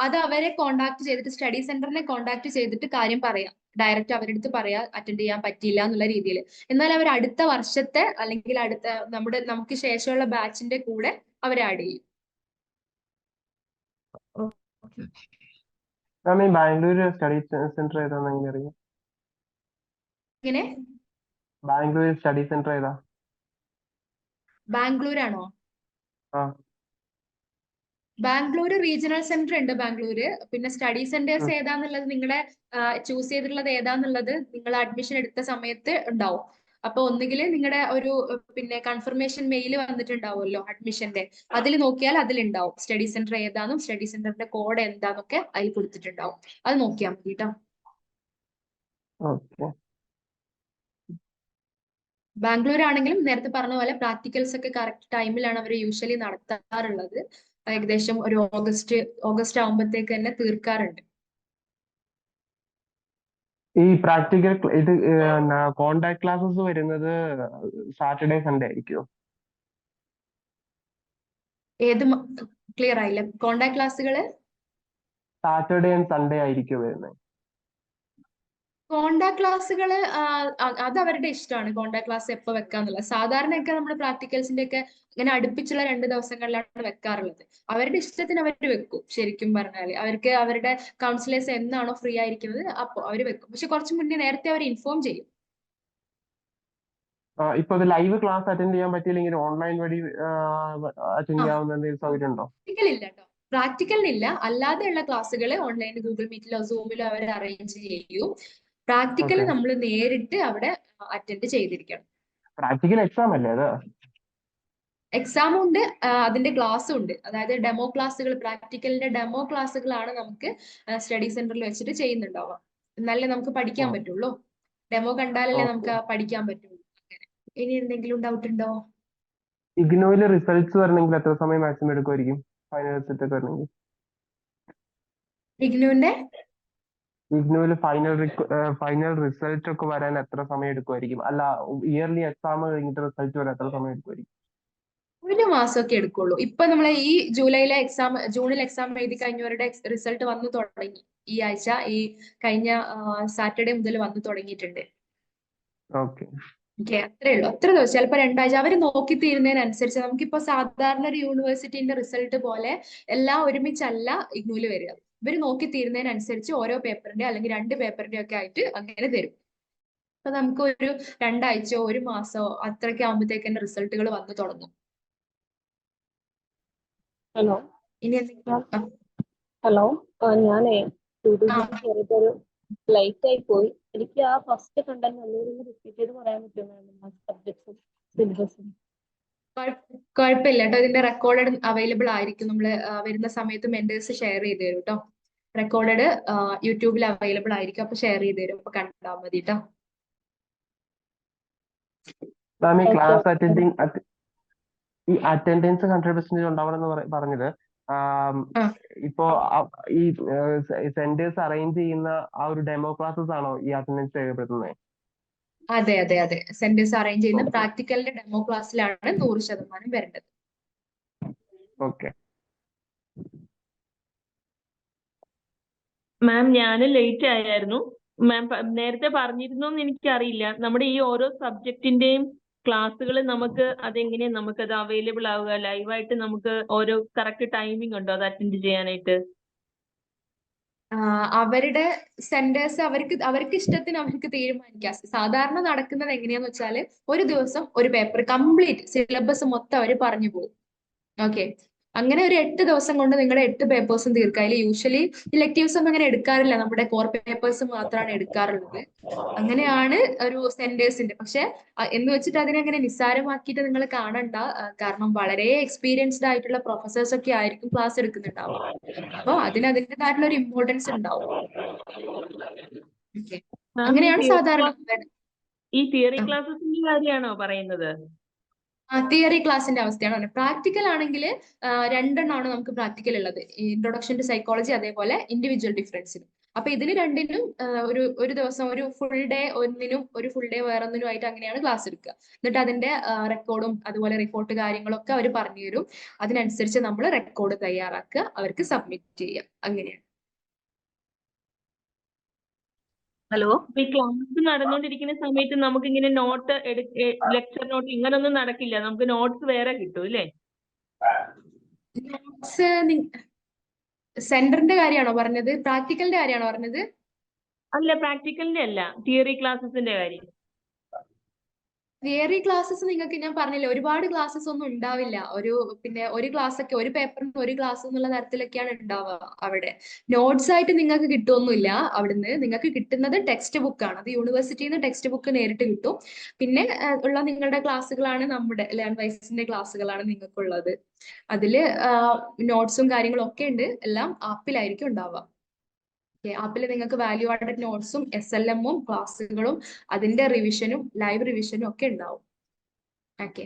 അത് അവരെ കോണ്ടാക്ട് ചെയ്തിട്ട് സ്റ്റഡി സെന്ററിനെ കോണ്ടാക്ട് ചെയ്തിട്ട് കാര്യം പറയാം. ഡയറക്റ്റ് അവരുടെ അടുത്ത് പറയാം അറ്റൻഡ് ചെയ്യാൻ പറ്റിയില്ല എന്നുള്ള രീതിയിൽ. എന്നാൽ അവർ അടുത്ത വർഷത്തെ അല്ലെങ്കിൽ നമുക്ക് ശേഷമുള്ള ബാച്ചിന്റെ കൂടെ അവരെ ആഡ് ചെയ്യും. ഈ ബാംഗ്ലൂർ സ്റ്റഡി സെന്റർ ഏതാന്ന് എങ്ങനെ അറിയാം? ഇങ്ങനെ ബാംഗ്ലൂർ സ്റ്റഡി സെന്റർ ഏതാ? ബാംഗ്ലൂരാണോ? ആ. ബാംഗ്ലൂർ റീജിയണൽ സെന്റർ ഉണ്ട് ബാംഗ്ലൂര്. പിന്നെ സ്റ്റഡി സെന്റേഴ്സ് ഏതാന്നുള്ളത് നിങ്ങളുടെ ചൂസ് ചെയ്തിട്ടുള്ളത് ഏതാന്നുള്ളത് നിങ്ങൾ അഡ്മിഷൻ എടുത്ത സമയത്ത് ഉണ്ടാവും. അപ്പൊ ഒന്നുകിൽ നിങ്ങളുടെ ഒരു പിന്നെ കൺഫർമേഷൻ മെയിൽ വന്നിട്ടുണ്ടാവുമല്ലോ അഡ്മിഷന്റെ, അതിൽ നോക്കിയാൽ അതിലുണ്ടാവും സ്റ്റഡി സെന്റർ ഏതാന്നും സ്റ്റഡി സെന്ററിന്റെ കോഡ് എന്താന്നൊക്കെ അതിൽ കൊടുത്തിട്ടുണ്ടാവും. അത് നോക്കിയാൽ മതി കേട്ടോ. ഓക്കെ. ബാംഗ്ലൂർ ആണെങ്കിലും നേരത്തെ പറഞ്ഞ പോലെ പ്രാക്ടിക്കൽസ് ഒക്കെ കറക്റ്റ് ടൈമിലാണ് അവർ യൂഷ്വലി നടത്താറുള്ളത്. ഏകദേശം ഒരു ഓഗസ്റ്റ് ആകുമ്പോഴത്തേക്ക് തന്നെ തീർക്കാറുണ്ട്. ഈ പ്രാക്ടിക്കൽ കോണ്ടാക്ട് ക്ലാസ്സസ് വരുന്നത് സാറ്റർഡേ സൺഡേ ആയിരിക്കുമോ? ഏത് ക്ലിയർ ആയില്ല. കോണ്ടാക്ട് ക്ലാസ്സുകള് സാറ്റർഡേ ആൻഡ് സൺഡേ ആയിരിക്കും വരുന്നത്? കോണ്ടാക്ട് ക്ലാസ്സുകൾ അത് അവരുടെ ഇഷ്ടമാണ്. കോണ്ടാക്ട് ക്ലാസ് എപ്പോൾ വെക്കാന്നുള്ളത്. സാധാരണയൊക്കെ നമ്മുടെ പ്രാക്ടിക്കൽസിന്റെ ഒക്കെ ഇങ്ങനെ അടുപ്പിച്ചുള്ള 2 ദിവസങ്ങളിലാണ് വെക്കാറുള്ളത്. അവരുടെ ഇഷ്ടത്തിന് അവർ വെക്കും. ശരിക്കും പറഞ്ഞാല് അവർക്ക് അവരുടെ കൗൺസിലേഴ്സ് എന്നാണോ ഫ്രീ ആയിരിക്കുന്നത് അപ്പോൾ അവർ വെക്കും. പക്ഷെ കുറച്ച് മുന്നേ നേരത്തെ അവർ ഇൻഫോം ചെയ്യും. ഇപ്പൊ അത് ലൈവ് ക്ലാസ് അറ്റൻഡ് ചെയ്യാൻ പറ്റിയില്ലെങ്കിൽ ഓൺലൈൻ വഴി അറ്റൻഡ് ചെയ്യാവുന്ന എന്തെങ്കിലും സൗകര്യം ഉണ്ടോ? ഇല്ല കേട്ടോ, പ്രാക്ടിക്കലിനില്ല. അല്ലാതെയുള്ള ക്ലാസ്സുകൾ ഓൺലൈൻ ഗൂഗിൾ മീറ്റിലോ സൂമിലോ അവർ അറേഞ്ച് ചെയ്യും. Practical okay. നമ്മൾ നേരിട്ട് അവിടെ അറ്റൻഡ് ചെയ്തിരിക്കണം. പ്രാക്ടിക്കൽ എക്സാം അല്ലേ അത്? എക്സാം ഉണ്ട്, അതിന്റെ ക്ലാസ്സും ഉണ്ട്. അതായത് ഡെമോ ക്ലാസ്സുകൾ, പ്രാക്ടിക്കലിന്റെ ഡെമോ ക്ലാസ്സുകളാണ് നമുക്ക് സ്റ്റഡി സെന്ററിൽ വെച്ചിട്ട് ചെയ്യുന്നുണ്ടാവുക. എന്നാലേ നമുക്ക് പഠിക്കാൻ ഓ, പറ്റുള്ളൂ. ഡെമോ കണ്ടാലല്ലേ ഓക്കെ. നമുക്ക് പഠിക്കാൻ പറ്റുള്ളൂ. അങ്ങനെ. ഇനി എന്തെങ്കിലും ഡൗട്ട് ഉണ്ടോ? ഇഗ്നോയില് റിസൾട്ട്സ് വരണമെങ്കിൽ എത്ര സമയം മാക്സിമം എടുക്കുമായിരിക്കും? ഫൈനൽ റിസൾട്ട് ഒക്കെ വരണമെങ്കിൽ ഇഗ്നുവിന്റെ ഇഗ്നോയില് ഫൈനൽ റിസൾട്ട് ഒക്കെ വരാൻ എത്ര സമയം എടുക്കുമായിരിക്കും? അല്ല, ഇയർലി എക്സാം കഴിഞ്ഞിട്ട് റിസൾട്ട് വരാൻ എത്ര സമയം എടുക്കുമായിരിക്കും? 1 മാസമൊക്കെ എടുക്കുള്ളൂ. ഇപ്പൊ നമ്മളെ ഈ ജൂണിൽ എക്സാം എഴുതി കഴിഞ്ഞവരുടെ റിസൾട്ട് വന്നു തുടങ്ങി. ഈ ആഴ്ച, ഈ കഴിഞ്ഞ സാറ്റർഡേ മുതൽ വന്നു തുടങ്ങിയിട്ടുണ്ട്. ഓക്കെ. ഓക്കെ, അത്രേ ഉള്ളൂ. അത്ര ദിവസം, ചിലപ്പോൾ 2 ആഴ്ച അവർ നോക്കി തീരുന്നതിനനുസരിച്ച്. നമുക്കിപ്പോ സാധാരണ ഒരു യൂണിവേഴ്സിറ്റിന്റെ റിസൾട്ട് പോലെ എല്ലാം ഒരുമിച്ചല്ല ഇഗ്നൂല് വരിക. ഇവർ നോക്കി തീരുന്നതിനനുസരിച്ച് ഓരോ പേപ്പറിന്റെ അല്ലെങ്കിൽ 2 പേപ്പറിന്റെ ഒക്കെ ആയിട്ട് അങ്ങനെ തരും. അപ്പൊ നമുക്ക് ഒരു 2 ആഴ്ചയോ 1 മാസമോ അത്രയ്ക്ക് ആകുമ്പോഴത്തേക്ക് റിസൾട്ടുകൾ വന്നു തുടങ്ങും. ഹലോ ഇനി എന്തെങ്കിലും ഹലോ ഞാനേ ആ, ടൂറിസം കയറിയിട്ടൊരു ലൈറ്റ് ആയി പോയി. എനിക്ക് ആ ഫസ്റ്റ് കണ്ടന്റ് ഒന്നുകൂടി റിപ്പീറ്റ് ചെയ്ത് പറയാൻ പറ്റുമോ? സബ്ജക്ട്സും സിലബസും. കുഴപ്പമില്ല കേട്ടോ. ഇതിന്റെ റെക്കോർഡഡ് അവൈലബിൾ ആയിരിക്കും. നമ്മൾ വരുന്ന സമയത്ത് മെന്റേഴ്സ് ഷെയർ ചെയ്ത് തരും കേട്ടോ. റെക്കോർഡഡ് യൂട്യൂബിൽ അവൈലബിൾ ആയിരിക്കും. അപ്പൊ ഷെയർ ചെയ്ത് തരും. അപ്പൊ കണ്ടാൽ മതി കേട്ടോ. മാം, ഈ ഓക്കെ ക്ലാസ് ഈ അറ്റൻഡൻസ് 100% ഉണ്ടാവണം എന്ന് പറഞ്ഞത് ആ, ഇപ്പോ ഈ സെന്റേഴ്സ് അറേഞ്ച് ചെയ്യുന്ന ആ ഒരു ഡെമോ ക്ലാസ്സസ് ആണോ ഈ അറ്റൻഡൻസ് രേഖപ്പെടുത്തുന്നത്? അതെ അതെ അതെ. സെന്റേഴ്സ് അറേഞ്ച് ചെയ്യുന്ന ഓക്കെ. പ്രാക്ടിക്കലിന്റെ ഡെമോ ക്ലാസ്സിലാണ് 100% വരേണ്ടത്. ഓക്കെ. മാം ഞാൻ ലേറ്റ് ആയിരുന്നു. മാം നേരത്തെ പറഞ്ഞിരുന്നോ എന്ന് എനിക്കറിയില്ല. നമ്മുടെ ഈ ഓരോ സബ്ജക്റ്റിന്റെയും ക്ലാസ്സുകൾ നമുക്ക് അതെങ്ങനെയാ നമുക്കത് അവൈലബിൾ ആവുക? ലൈവായിട്ട് നമുക്ക് ഓരോ കറക്റ്റ് ടൈമിംഗ് ഉണ്ടോ അത് അറ്റൻഡ് ചെയ്യാനായിട്ട്? അവരുടെ സെന്റേഴ്സ് അവർക്ക് ഇഷ്ടത്തിന് അവർക്ക് തീരുമാനിക്കാം. സാധാരണ നടക്കുന്നത് എങ്ങനെയാന്ന് വെച്ചാല് ഒരു ദിവസം ഒരു പേപ്പർ കംപ്ലീറ്റ് സിലബസ് മൊത്തം അവർ പറഞ്ഞു പോകും. ഓക്കെ, അങ്ങനെ ഒരു 8 ദിവസം കൊണ്ട് നിങ്ങളുടെ 8 പേപ്പേഴ്സും തീർക്കുക. അതിൽ യൂഷ്വലി ഇലക്ടീവ്സ് ഒന്നും അങ്ങനെ എടുക്കാറില്ല. നമ്മുടെ കോർ പേപ്പേഴ്സ് മാത്രമാണ് എടുക്കാറുള്ളത്. അങ്ങനെയാണ് ഒരു സെന്റേഴ്സിന്റെ. പക്ഷെ എന്ന് വെച്ചിട്ട് അതിനെ അങ്ങനെ നിസ്സാരമാക്കിയിട്ട് നിങ്ങൾ കാണണ്ട. കാരണം വളരെ എക്സ്പീരിയൻസ്ഡ് ആയിട്ടുള്ള പ്രൊഫസേഴ്സ് ഒക്കെ ആയിരിക്കും ക്ലാസ് എടുക്കുന്നുണ്ടാവുക. അപ്പൊ അതിൻ്റെതായിട്ടുള്ള ഒരു ഇമ്പോർട്ടൻസ് ഉണ്ടാവും. ഓക്കെ, മാം അങ്ങനെയാണ് സാധാരണ. ഈ തിയറി ക്ലാസ്സസിന്റെ കാര്യമാണോ പറയുന്നത്? തിയറി ക്ലാസിന്റെ അവസ്ഥയാണ് പറഞ്ഞത്. പ്രാക്ടിക്കൽ ആണെങ്കിൽ 2 എണ്ണമാണ് നമുക്ക് പ്രാക്ടിക്കൽ ഉള്ളത്. ഇൻട്രൊഡക്ഷൻ ടു സൈക്കോളജി, അതേപോലെ ഇൻഡിവിജ്വൽ ഡിഫറൻസിനും. അപ്പൊ ഇതിന് രണ്ടിനും ഒരു ദിവസം ഒരു ഫുൾ ഡേ ഒന്നിനും ഒരു ഫുൾ ഡേ വേറൊന്നിനും ആയിട്ട് അങ്ങനെയാണ് ക്ലാസ് എടുക്കുക. എന്നിട്ട് അതിന്റെ റെക്കോർഡും അതുപോലെ റിപ്പോർട്ട് കാര്യങ്ങളൊക്കെ അവർ പറഞ്ഞു തരും. അതിനനുസരിച്ച് നമ്മൾ റെക്കോർഡ് തയ്യാറാക്കുക, അവർക്ക് സബ്മിറ്റ് ചെയ്യുക. അങ്ങനെയാണ്. ഹലോ, ഈ ക്ലാസ് നടന്നുകൊണ്ടിരിക്കുന്ന സമയത്ത് നമുക്ക് ഇങ്ങനെ നോട്ട് ലെക്ചർ നോട്ട് ഇങ്ങനൊന്നും നടക്കില്ല. നമുക്ക് നോട്ട്സ് വേറെ കിട്ടും അല്ലേ? നോട്ട്സ് സെന്ററിന്റെ കാര്യമാണോ പറഞ്ഞത്? പ്രാക്ടിക്കലിന്റെ കാര്യമാണോ പറഞ്ഞത്? അല്ല, പ്രാക്ടിക്കലിന്റെ അല്ല, തിയറി ക്ലാസ്സസിന്റെ കാര്യം. തിയറി ക്ലാസ്സസ് നിങ്ങൾക്ക് ഞാൻ പറഞ്ഞില്ല, ഒരുപാട് ക്ലാസ്സസ് ഒന്നും ഉണ്ടാവില്ല. പിന്നെ ഒരു ക്ലാസ് ഒക്കെ, ഒരു പേപ്പറിന് ഒരു ക്ലാസ് എന്നുള്ള തരത്തിലൊക്കെയാണ് ഉണ്ടാവുക. അവിടെ നോട്ട്സ് ആയിട്ട് നിങ്ങൾക്ക് കിട്ടുമൊന്നുമില്ല. അവിടുന്ന് നിങ്ങൾക്ക് കിട്ടുന്നത് ടെക്സ്റ്റ് ബുക്കാണ്. അത് യൂണിവേഴ്സിറ്റിയിൽ നിന്ന് ടെക്സ്റ്റ് ബുക്ക് നേരിട്ട് കിട്ടും. പിന്നെ ഉള്ള നിങ്ങളുടെ ക്ലാസ്സുകളാണ് നമ്മുടെ ലേൺവൈസിന്റെ ക്ലാസ്സുകളാണ് നിങ്ങൾക്കുള്ളത്. അതില് നോട്ട്സും കാര്യങ്ങളും ഒക്കെ ഉണ്ട്. എല്ലാം ആപ്പിലായിരിക്കും ഉണ്ടാവുക. ആപ്പിൽ നിങ്ങൾക്ക് വാല്യൂ ആഡഡ് നോട്ട്സും SLM-ഉം ക്ലാസ്സുകളും അതിന്റെ റിവിഷനും ലൈവ് റിവിഷനും ഒക്കെ ഉണ്ടാവും. Okay,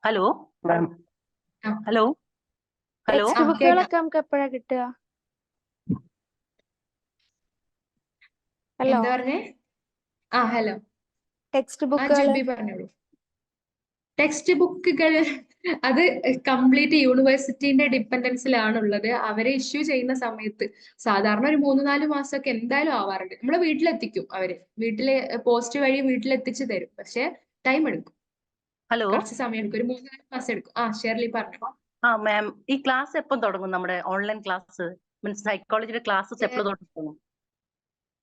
hello ma'am, hello hello text ബുക്കുകളൊക്കെ നമുക്ക് എപ്പോഴാ കിട്ടുക? ഹലോ, എന്താ പറഞ്ഞേ? ഹലോ, ടെക്സ്റ്റ് ബുക്കുകൾ ജുബി പറഞ്ഞോളൂ. ടെക്സ്റ്റ് ബുക്കുകൾ അത് കംപ്ലീറ്റ് യൂണിവേഴ്സിറ്റിന്റെ ഡിപ്പെൻഡൻസിലാണുള്ളത്. അവരെ ഇഷ്യൂ ചെയ്യുന്ന സമയത്ത് സാധാരണ ഒരു 3-4 മാസമൊക്കെ എന്തായാലും ആവാറുണ്ട്. നമ്മളെ വീട്ടിലെത്തിക്കും. അവര് പോസ്റ്റ് വഴി വീട്ടിലെത്തിച്ച് തരും. പക്ഷെ ടൈം എടുക്കും, ഹലോ കുറച്ച് സമയം എടുക്കും. ഒരു 3-4 മാസം എടുക്കും. ഷെർലി പറഞ്ഞു. മാം, ഈ ക്ലാസ് എപ്പം തുടങ്ങും? നമ്മുടെ ഓൺലൈൻ ക്ലാസ് മീൻസ് സൈക്കോളജിയുടെ ക്ലാസ്സസ് എപ്പോൾ തുടങ്ങും?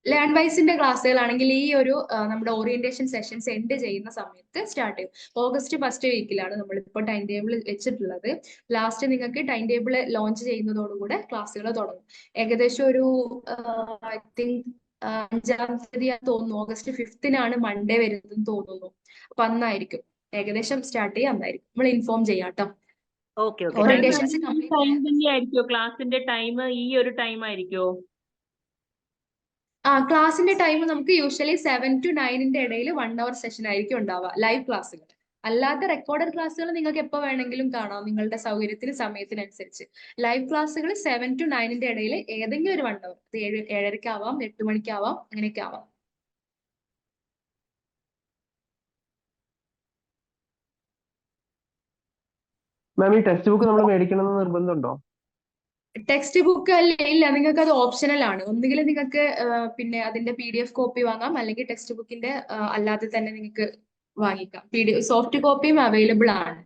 ലേൺവൈസിന്റെ ക്ലാസ്സുകളാണെങ്കിൽ ഈ ഒരു നമ്മുടെ ഓറിയന്റേഷൻ സെഷൻസ് എൻഡ് ചെയ്യുന്ന സമയത്ത് സ്റ്റാർട്ട് ചെയ്യും. ഓഗസ്റ്റ് ഫസ്റ്റ് വീക്കിലാണ് നമ്മളിപ്പോൾ ടൈം ടേബിൾ വെച്ചിട്ടുള്ളത്. ലാസ്റ്റ് നിങ്ങൾക്ക് ടൈം ടേബിൾ ലോഞ്ച് ചെയ്യുന്നതോടുകൂടെ ക്ലാസ്സുകൾ തുടങ്ങും. ഏകദേശം ഒരു ഐ തിങ്ക് 5-ാം തീയതി തോന്നുന്നു, August 5th മൺഡേ വരുന്നതെന്ന് തോന്നുന്നു. അപ്പൊ അന്നായിരിക്കും ഏകദേശം സ്റ്റാർട്ട് ചെയ്യുക, അന്നായിരിക്കും നമ്മൾ ഇൻഫോം ചെയ്യാം കേട്ടോ. Okay okay, thank you. Orientations time complete തന്നെയായിരിക്കോ? ക്ലാസിന്റെ ടൈം ഈ ഒരു ടൈം ആയിരിക്കോ? ക്ലാസിന്റെ ടൈം നമുക്ക് യൂഷ്വലി 7 to 9 ഇടയിൽ 1 hour സെഷൻ ആയിരിക്കും ഉണ്ടാവുക, ലൈവ് ക്ലാസ്സുകൾ. അല്ലാത്ത റെക്കോർഡഡ് ക്ലാസ്സുകൾ നിങ്ങൾക്ക് എപ്പോൾ വേണമെങ്കിലും കാണാം, നിങ്ങളുടെ സൗകര്യത്തിന് സമയത്തിനനുസരിച്ച്. ലൈവ് ക്ലാസ്സുകൾ 7 to 9 ഇടയിൽ ഏതെങ്കിലും ഒരു 1 hour, 7:30-ആവാം, 8 മണിക്കാവാം, അങ്ങനെയൊക്കെ ആവാം. മാം, ഈ ടെക്സ്റ്റ് ബുക്ക് നമ്മൾ മേടിക്കണമെന്ന് നിർബന്ധമുണ്ടോ? ടെക്സ്റ്റ് ബുക്ക് ഇല്ല, നിങ്ങൾക്ക് അത് ഓപ്ഷണൽ ആണ്. ഒന്നുകിൽ നിങ്ങൾക്ക് പിന്നെ അതിന്റെ PDF കോപ്പി വാങ്ങാം, അല്ലെങ്കിൽ ടെക്സ്റ്റ് ബുക്കിന്റെ അല്ലാതെ തന്നെ നിങ്ങൾക്ക് വാങ്ങിക്കാം. സോഫ്റ്റ് കോപ്പിയും അവൈലബിൾ ആണ്.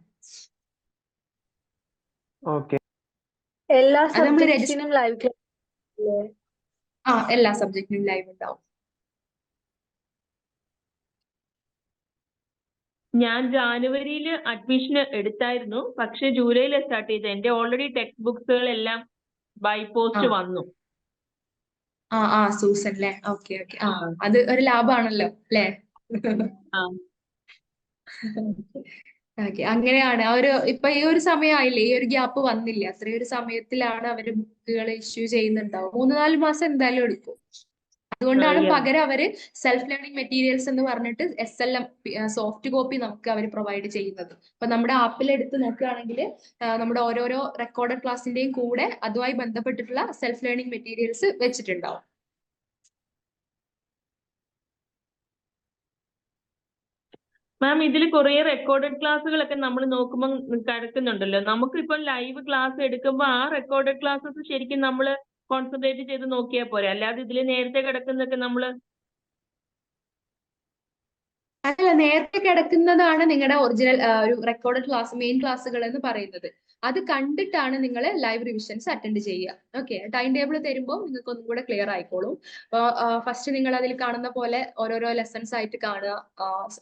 ഓക്കെ. എല്ലാ അത് നമ്മൾ സബ്ജക്ട്സിനും ലൈവ് ക്ലാസ് എല്ലാ സബ്ജക്റ്റിനും ലൈവ് ഉണ്ടാവും. ഞാൻ ജാനുവരിയിൽ അഡ്മിഷൻ എടുത്തായിരുന്നു, പക്ഷെ ജൂലൈയിൽ സ്റ്റാർട്ട് ചെയ്തത്. എന്റെ ഓൾറെഡി ടെക്സ്റ്റ് ബുക്സുകളെല്ലാം ബൈ പോസ്റ്റ് വന്നു. സൂസൻ അല്ലേ? ഓക്കെ. അത് ഒരു ലാഭമാണല്ലോ അല്ലേ? ഓക്കെ, അങ്ങനെയാണ്. ഇപ്പൊ ഈ ഒരു സമയമായില്ലേ, ഈ ഒരു ഗ്യാപ്പ് വന്നില്ല, അത്രയും ഒരു സമയത്തിലാണ് അവര് ബുക്കുകൾ ഇഷ്യൂ ചെയ്യുന്നുണ്ടാവും. 3-4 മാസം എന്തായാലും എടുക്കും. അതുകൊണ്ടാണ് പകരം അവര് സെൽഫ് ലേണിംഗ് മെറ്റീരിയൽസ് എന്ന് പറഞ്ഞിട്ട് SLM സോഫ്റ്റ് കോപ്പി നമുക്ക് അവർ പ്രൊവൈഡ് ചെയ്യുന്നത്. അപ്പൊ നമ്മുടെ ആപ്പിൽ എടുത്ത് നോക്കുകയാണെങ്കിൽ നമ്മുടെ ഓരോരോ റെക്കോർഡഡ് ക്ലാസ്സിന്റെയും കൂടെ അതുമായി ബന്ധപ്പെട്ടിട്ടുള്ള സെൽഫ് ലേണിംഗ് മെറ്റീരിയൽസ് വെച്ചിട്ടുണ്ടാവും. മാം, ഇതിൽ കുറെ റെക്കോർഡഡ് ക്ലാസ്സുകളൊക്കെ നമ്മൾ നോക്കുമ്പോൾ കിടക്കുന്നുണ്ടല്ലോ. നമുക്കിപ്പം ലൈവ് ക്ലാസ് എടുക്കുമ്പോൾ ആ റെക്കോർഡഡ് ക്ലാസ്സസ് ശരിക്കും നമ്മൾ കോൺസെൻട്രേറ്റ് ചെയ്ത് നോക്കിയാൽ പോരെ, അല്ലാതെ ഇതിൽ നേരത്തെ കിടക്കുന്നതൊക്കെ നമ്മള് അല്ല, നേരത്തെ കിടക്കുന്നതാണ് നിങ്ങളുടെ ഒറിജിനൽ ഒരു റെക്കോർഡഡ് ക്ലാസ്, മെയിൻ ക്ലാസ്സുകൾ എന്ന് പറയുന്നത്. അത് കണ്ടിട്ടാണ് നിങ്ങൾ ലൈവ് റിവിഷൻസ് അറ്റൻഡ് ചെയ്യുക. ഓക്കെ, ടൈം ടേബിൾ തരുമ്പോൾ നിങ്ങൾക്ക് ഒന്നും കൂടെ ക്ലിയർ ആയിക്കോളും. ഫസ്റ്റ് നിങ്ങൾ അതിൽ കാണുന്ന പോലെ ഓരോരോ ലെസൺസ് ആയിട്ട് കാണുക,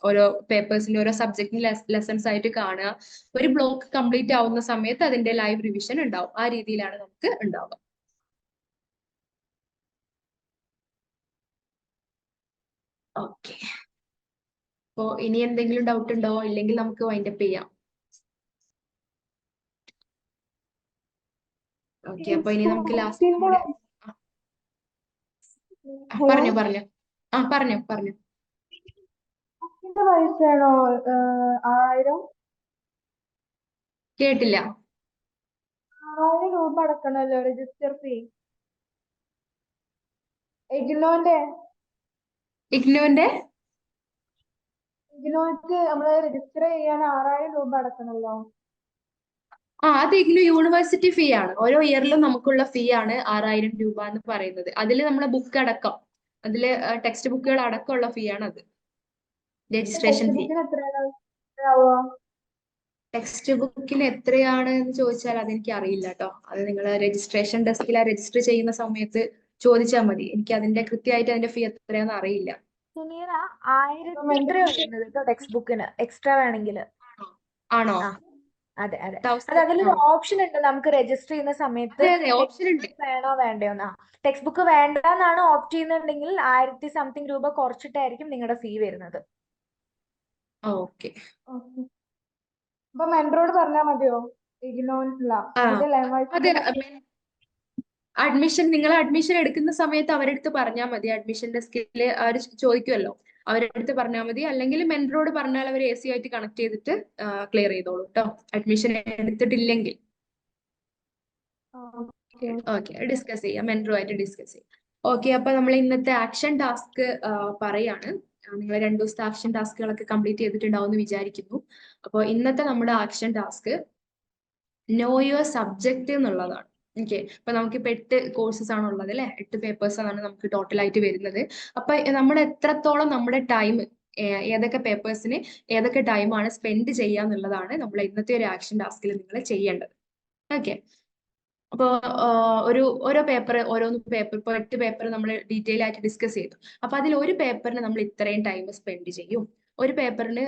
ഓരോ പേപ്പേഴ്സിന്റെ ഓരോ സബ്ജക്റ്റിന്റെ ലെസൺസ് ആയിട്ട് കാണുക. ഒരു ബ്ലോക്ക് കംപ്ലീറ്റ് ആവുന്ന സമയത്ത് അതിന്റെ ലൈവ് റിവിഷൻ ഉണ്ടാവും. ആ രീതിയിലാണ് നമുക്ക് ഉണ്ടാവുക. ഓക്കെ, അപ്പോ ഇനി എന്തെങ്കിലും ഡൗട്ട് ഉണ്ടോ? ഇല്ലെങ്കിൽ നമുക്ക് വൈൻഡപ്പ് ചെയ്യാം. ഓക്കെ, അപ്പൊ ഇനി നമുക്ക് ലാസ്റ്റ് പറഞ്ഞോ. പൈസയാണോ 6000? കേട്ടില്ല. 6000 രൂപ അടക്കണല്ലോ രജിസ്റ്റർ ഫീ. ഇഗ്നോന്റെ നമ്മള് രജിസ്റ്റർ ചെയ്യാൻ 6000 രൂപ അടക്കണല്ലോ. അത് ഇഗ്നോ യൂണിവേഴ്സിറ്റി ഫീ ആണ്. ഓരോ ഇയറിലും നമുക്കുള്ള ഫീ ആണ് 6000 രൂപ എന്ന് പറയുന്നത്. അതിൽ നമ്മുടെ ബുക്ക് അടക്കം, അതില് ടെക്സ്റ്റ് ബുക്കുകൾ അടക്കമുള്ള ഫീ ആണ് അത്, രജിസ്ട്രേഷൻ ഫീ. ടെക്സ്റ്റ് ബുക്കിന് എത്രയാണ് എന്ന് ചോദിച്ചാൽ അതെനിക്ക് അറിയില്ല കേട്ടോ. അത് നിങ്ങൾ രജിസ്ട്രേഷൻ ഡെസ്കിൽ രജിസ്റ്റർ ചെയ്യുന്ന സമയത്ത് ചോദിച്ചാൽ മതി. എനിക്ക് അതിന്റെ കൃത്യമായിട്ട് അതിന്റെ ഫീ എത്രയാണെന്ന് അറിയില്ല. സുനീറ, 1000 ടെക്സ്റ്റ് ബുക്കിന് എക്സ്ട്രാ വേണമെങ്കിൽ. ആണോ? അതെ. അതിലൊരു ഓപ്ഷൻ ഉണ്ട്, നമുക്ക് രജിസ്റ്റർ ചെയ്യുന്ന സമയത്ത് ഓപ്ഷൻ ഉണ്ട്, വേണോ വേണ്ടയോന്നാ. ടെക്സ്റ്റ് ബുക്ക് വേണ്ടെന്നാണ് ഓപ്റ്റ് ചെയ്യുന്നുണ്ടെങ്കിൽ 1000 സംതിങ് രൂപ കുറച്ചിട്ടായിരിക്കും നിങ്ങളുടെ ഫീ വരുന്നത്. ഓക്കെ. അപ്പൊ മെൻട്രോട് പറഞ്ഞാൽ മതിയോ? നിങ്ങൾ അഡ്മിഷൻ എടുക്കുന്ന സമയത്ത് അവരെടുത്ത് പറഞ്ഞാൽ മതി. അഡ്മിഷൻ ഡെസ്കിൽ അവർ ചോദിക്കുമല്ലോ, അവരെടുത്ത് പറഞ്ഞാൽ മതി. അല്ലെങ്കിൽ മെൻട്രോട് പറഞ്ഞാൽ അവർ AC ആയിട്ട് കണക്ട് ചെയ്തിട്ട് ക്ലിയർ ചെയ്തോളൂ കേട്ടോ, അഡ്മിഷൻ എടുത്തിട്ടില്ലെങ്കിൽ. ഓക്കെ, ഡിസ്കസ് ചെയ്യാം, മെൻട്രോ ആയിട്ട് ഡിസ്കസ് ചെയ്യാം. ഓക്കെ, അപ്പൊ നമ്മൾ ഇന്നത്തെ ആക്ഷൻ ടാസ്ക് പറയാണ്. നിങ്ങൾ 2 ദിവസത്തെ ആക്ഷൻ ടാസ്കുകളൊക്കെ കംപ്ലീറ്റ് ചെയ്തിട്ടുണ്ടാവും എന്ന് വിചാരിക്കുന്നു. അപ്പോൾ ഇന്നത്തെ നമ്മുടെ action task no your subject എന്നുള്ളതാണ്. ഓക്കെ, അപ്പൊ നമുക്കിപ്പോ 8 കോഴ്സസ് ആണ് ഉള്ളത് അല്ലെ, 8 പേപ്പേഴ്സ് ആണ് നമുക്ക് ടോട്ടൽ ആയിട്ട് വരുന്നത്. അപ്പൊ നമ്മൾ എത്രത്തോളം നമ്മുടെ ടൈം, ഏതൊക്കെ പേപ്പേഴ്സിന് ഏതൊക്കെ ടൈമാണ് സ്പെൻഡ് ചെയ്യാന്നുള്ളതാണ് നമ്മൾ ഇന്നത്തെ ഒരു ആക്ഷൻ ടാസ്കിൽ നിങ്ങൾ ചെയ്യേണ്ടത്. ഓക്കെ, അപ്പോൾ ഓരോ പേപ്പർ, ഇപ്പോൾ 8 പേപ്പർ നമ്മൾ ഡീറ്റെയിൽ ആയിട്ട് ഡിസ്കസ് ചെയ്തു. അപ്പൊ അതിൽ ഒരു പേപ്പറിന് നമ്മൾ ഇത്രയും ടൈം സ്പെൻഡ് ചെയ്യും, ഒരു പേപ്പറിന്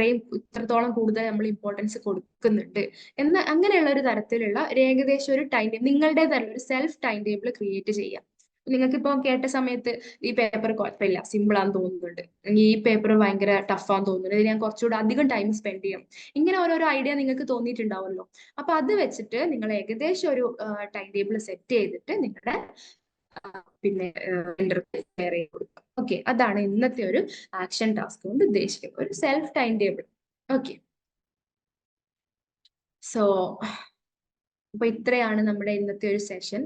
ഇത്രത്തോളം കൂടുതൽ നമ്മൾ ഇമ്പോർട്ടൻസ് കൊടുക്കുന്നുണ്ട് എന്ന്, അങ്ങനെയുള്ള ഒരു തരത്തിലുള്ള ഏകദേശം ഒരു ടൈം, നിങ്ങളുടേതായുള്ള ഒരു സെൽഫ് ടൈം ടേബിൾ ക്രിയേറ്റ് ചെയ്യാം. നിങ്ങൾക്കിപ്പോ കേട്ട സമയത്ത് ഈ പേപ്പർ കുഴപ്പമില്ല, സിമ്പിൾ ആണെന്ന് തോന്നുന്നുണ്ട്, അല്ലെങ്കിൽ ഈ പേപ്പർ ഭയങ്കര ടഫാന്ന് തോന്നുന്നുണ്ട്, ഇത് ഞാൻ കുറച്ചുകൂടെ അധികം ടൈം സ്പെൻഡ് ചെയ്യണം, ഇങ്ങനെ ഓരോരോ ഐഡിയ നിങ്ങൾക്ക് തോന്നിയിട്ടുണ്ടാവുമല്ലോ. അപ്പൊ അത് വെച്ചിട്ട് നിങ്ങൾ ഏകദേശം ഒരു ടൈം ടേബിൾ സെറ്റ് ചെയ്തിട്ട് നിങ്ങളുടെ പിന്നെ ഷെയർ ചെയ്ത് കൊടുക്കുക. ഓക്കെ, അതാണ് ഇന്നത്തെ ഒരു ആക്ഷൻ ടാസ്ക് കൊണ്ട് ഉദ്ദേശിക്കുന്നത്, ഒരു self time table. Okay, so അപ്പൊ ഇത്രയാണ് നമ്മുടെ ഇന്നത്തെ ഒരു സെഷൻ.